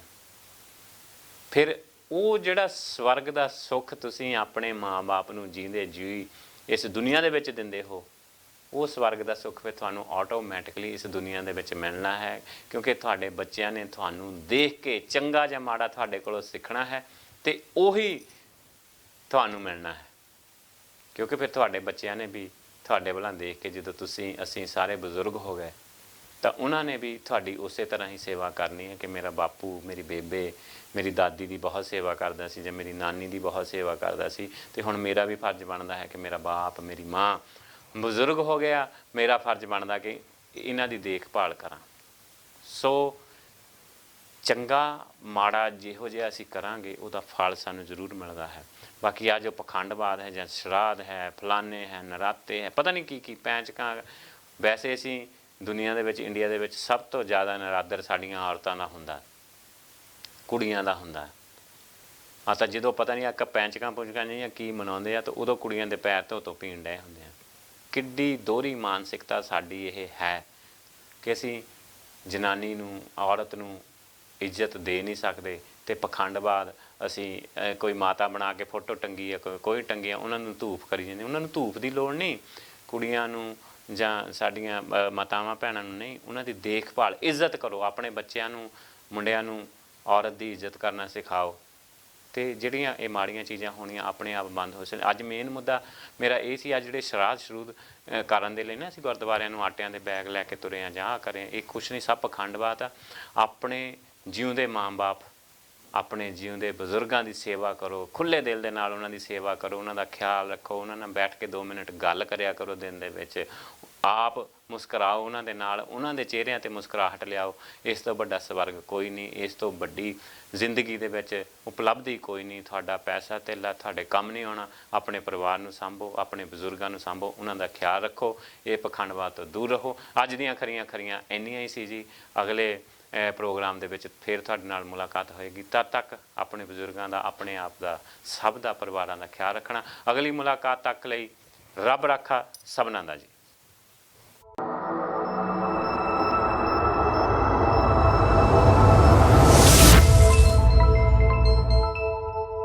A: ਫਿਰ ਉਹ ਜਿਹੜਾ ਸਵਰਗ ਦਾ ਸੁੱਖ ਤੁਸੀਂ ਆਪਣੇ ਮਾਂ-ਬਾਪ ਨੂੰ ਜੀਂਦੇ ਜੀ ਇਸ ਦੁਨੀਆ ਦੇ ਵਿੱਚ ਦਿੰਦੇ ਹੋ, ਉਹ ਸਵਰਗ ਦਾ ਸੁੱਖ ਫਿਰ ਤੁਹਾਨੂੰ ਆਟੋਮੈਟਿਕਲੀ ਇਸ ਦੁਨੀਆ ਦੇ ਵਿੱਚ ਮਿਲਣਾ ਹੈ, ਕਿਉਂਕਿ ਤੁਹਾਡੇ ਬੱਚਿਆਂ ਨੇ ਤੁਹਾਨੂੰ ਦੇਖ ਕੇ ਚੰਗਾ ਜਾਂ ਮਾੜਾ ਤੁਹਾਡੇ ਕੋਲੋਂ ਸਿੱਖਣਾ ਹੈ ਅਤੇ ਉਹੀ ਤੁਹਾਨੂੰ ਮਿਲਣਾ ਹੈ। ਕਿਉਂਕਿ ਫਿਰ ਤੁਹਾਡੇ ਬੱਚਿਆਂ ਨੇ ਵੀ ਤੁਹਾਡੇ ਵੱਲ ਦੇਖ ਕੇ, ਜਦੋਂ ਅਸੀਂ ਸਾਰੇ ਬਜ਼ੁਰਗ ਹੋ ਗਏ, ਤਾਂ ਉਹਨਾਂ ਨੇ ਵੀ ਤੁਹਾਡੀ ਉਸੇ ਤਰ੍ਹਾਂ ਹੀ ਸੇਵਾ ਕਰਨੀ ਹੈ ਕਿ ਮੇਰਾ ਬਾਪੂ, ਮੇਰੀ ਬੇਬੇ, ਮੇਰੀ ਦਾਦੀ ਦੀ ਬਹੁਤ ਸੇਵਾ ਕਰਦਾ ਸੀ ਜਾਂ ਮੇਰੀ ਨਾਨੀ ਦੀ ਬਹੁਤ ਸੇਵਾ ਕਰਦਾ ਸੀ, ਅਤੇ ਹੁਣ ਮੇਰਾ ਵੀ ਫਰਜ਼ ਬਣਦਾ ਹੈ ਕਿ ਮੇਰਾ ਬਾਪ, ਮੇਰੀ ਮਾਂ ਬਜ਼ੁਰਗ ਹੋ ਗਿਆ, ਮੇਰਾ ਫਰਜ਼ ਬਣਦਾ ਕਿ ਇਹਨਾਂ ਦੀ ਦੇਖਭਾਲ ਕਰਾਂ। ਸੋ ਚੰਗਾ ਮਾੜਾ ਜਿਹੋ ਜਿਹਾ ਅਸੀਂ ਕਰਾਂਗੇ, ਉਹਦਾ ਫਲ ਸਾਨੂੰ ਜ਼ਰੂਰ ਮਿਲਦਾ ਹੈ। ਬਾਕੀ ਆ ਜੋ ਪਖੰਡਵਾਦ ਹੈ ਜਾਂ ਸ਼ਰਾਧ ਹੈ, ਫਲਾਨੇ ਹੈ, ਨਰਾਤੇ ਹੈ, ਪਤਾ ਨਹੀਂ ਕੀ ਪੈਂਚਕਾਂ। ਵੈਸੇ ਅਸੀਂ ਦੁਨੀਆ ਦੇ ਵਿੱਚ, ਇੰਡੀਆ ਦੇ ਵਿੱਚ ਸਭ ਤੋਂ ਜ਼ਿਆਦਾ ਨਰਾਦਰ ਸਾਡੀਆਂ ਔਰਤਾਂ ਦਾ ਹੁੰਦਾ, ਕੁੜੀਆਂ ਦਾ ਹੁੰਦਾ। ਤਾਂ ਜਦੋਂ ਪਤਾ ਨਹੀਂ ਆ ਪੈਂਚਕਾਂ ਪੁੰਚਕਾਂ ਜਾਂ ਕੀ ਮਨਾਉਂਦੇ ਆ, ਤਾਂ ਉਦੋਂ ਕੁੜੀਆਂ ਦੇ ਪੈਰ ਧੋ ਪੀਣ ਡਏ ਹੁੰਦੇ ਆ। ਕਿੱਡੀ ਦੋਹਰੀ ਮਾਨਸਿਕਤਾ ਸਾਡੀ ਇਹ ਹੈ ਕਿ ਅਸੀਂ ਜਨਾਨੀ ਨੂੰ, ਔਰਤ ਨੂੰ ਇੱਜ਼ਤ ਦੇ ਨਹੀਂ ਸਕਦੇ, ਅਤੇ ਪਖੰਡਵਾਦ ਅਸੀਂ ਕੋਈ ਮਾਤਾ ਬਣਾ ਕੇ ਫੋਟੋ ਟੰਗੀ ਆ, ਕੋਈ ਟੰਗੀ ਆ, ਉਹਨਾਂ ਨੂੰ ਧੂਫ ਕਰੀ ਜਾਂਦੇ। ਉਹਨਾਂ ਨੂੰ ਧੂਫ ਦੀ ਲੋੜ ਨਹੀਂ, ਕੁੜੀਆਂ ਨੂੰ ਜਾਂ ਸਾਡੀਆਂ ਮਾਤਾਵਾਂ ਭੈਣਾਂ ਨੂੰ ਨਹੀਂ, ਉਹਨਾਂ ਦੀ ਦੇਖਭਾਲ, ਇੱਜ਼ਤ ਕਰੋ। ਆਪਣੇ ਬੱਚਿਆਂ ਨੂੰ, ਮੁੰਡਿਆਂ ਨੂੰ ਔਰਤ ਦੀ ਇੱਜ਼ਤ ਕਰਨਾ ਸਿਖਾਓ, ਅਤੇ ਜਿਹੜੀਆਂ ਇਹ ਮਾੜੀਆਂ ਚੀਜ਼ਾਂ ਹੋਣੀਆਂ ਆਪਣੇ ਆਪ ਬੰਦ ਹੋ ਸਕਣ। ਅੱਜ ਮੇਨ ਮੁੱਦਾ ਮੇਰਾ ਇਹ ਸੀ, ਅੱਜ ਜਿਹੜੇ ਸ਼ਰਾਧ ਸ਼ਰੂਧ ਕਰਨ ਦੇ ਲਈ ਨਾ ਅਸੀਂ ਗੁਰਦੁਆਰਿਆਂ ਨੂੰ ਆਟਿਆਂ ਦੇ ਬੈਗ ਲੈ ਕੇ ਤੁਰੇ ਹਾਂ ਜਾਂ ਆਹ ਕਰੇ, ਇਹ ਕੁਛ ਨਹੀਂ, ਸਭ ਪਖੰਡਵਾਦ ਆ। ਆਪਣੇ ਜਿਉਂਦੇ ਮਾਂ-ਬਾਪ, ਆਪਣੇ ਜਿਉਂਦੇ ਬਜ਼ੁਰਗਾਂ ਦੀ ਸੇਵਾ ਕਰੋ, ਖੁੱਲ੍ਹੇ ਦਿਲ ਦੇ ਨਾਲ ਉਹਨਾਂ ਦੀ ਸੇਵਾ ਕਰੋ, ਉਹਨਾਂ ਦਾ ਖਿਆਲ ਰੱਖੋ, ਉਹਨਾਂ ਨਾਲ ਬੈਠ ਕੇ 2 ਮਿੰਟ ਗੱਲ ਕਰਿਆ ਕਰੋ ਦਿਨ ਦੇ ਵਿੱਚ, ਆਪ ਮੁਸਕਰਾਓ ਉਹਨਾਂ ਦੇ ਨਾਲ, ਉਹਨਾਂ ਦੇ ਚਿਹਰਿਆਂ 'ਤੇ ਮੁਸਕਰਾਹਟ ਲਿਆਓ। ਇਸ ਤੋਂ ਵੱਡਾ ਸਵਰਗ ਕੋਈ ਨਹੀਂ, ਇਸ ਤੋਂ ਵੱਡੀ ਜ਼ਿੰਦਗੀ ਦੇ ਵਿੱਚ ਉਪਲਬਧੀ ਕੋਈ ਨਹੀਂ। ਤੁਹਾਡਾ ਪੈਸਾ ਧੇਲਾ ਤੁਹਾਡੇ ਕੰਮ ਨਹੀਂ ਆਉਣਾ। ਆਪਣੇ ਪਰਿਵਾਰ ਨੂੰ ਸਾਂਭੋ, ਆਪਣੇ ਬਜ਼ੁਰਗਾਂ ਨੂੰ ਸਾਂਭੋ, ਉਹਨਾਂ ਦਾ ਖਿਆਲ ਰੱਖੋ, ਇਹ ਪਖੰਡਵਾਦ ਤੋਂ ਦੂਰ ਰਹੋ। ਅੱਜ ਦੀਆਂ ਖਰੀਆਂ ਇੰਨੀਆਂ ਹੀ ਸੀ ਜੀ। ਅਗਲੇ ਪ੍ਰੋਗਰਾਮ ਦੇ ਵਿੱਚ ਫਿਰ ਤੁਹਾਡੇ ਨਾਲ ਮੁਲਾਕਾਤ ਹੋਏਗੀ। ਤਦ ਤੱਕ ਆਪਣੇ ਬਜ਼ੁਰਗਾਂ ਦਾ, ਆਪਣੇ ਆਪ ਦਾ, ਸਭ ਦਾ, ਪਰਿਵਾਰਾਂ ਦਾ ਖਿਆਲ ਰੱਖਣਾ। ਅਗਲੀ ਮੁਲਾਕਾਤ ਤੱਕ ਲਈ ਰੱਬ ਰਾਖਾ ਸਭਨਾਂ ਦਾ ਜੀ।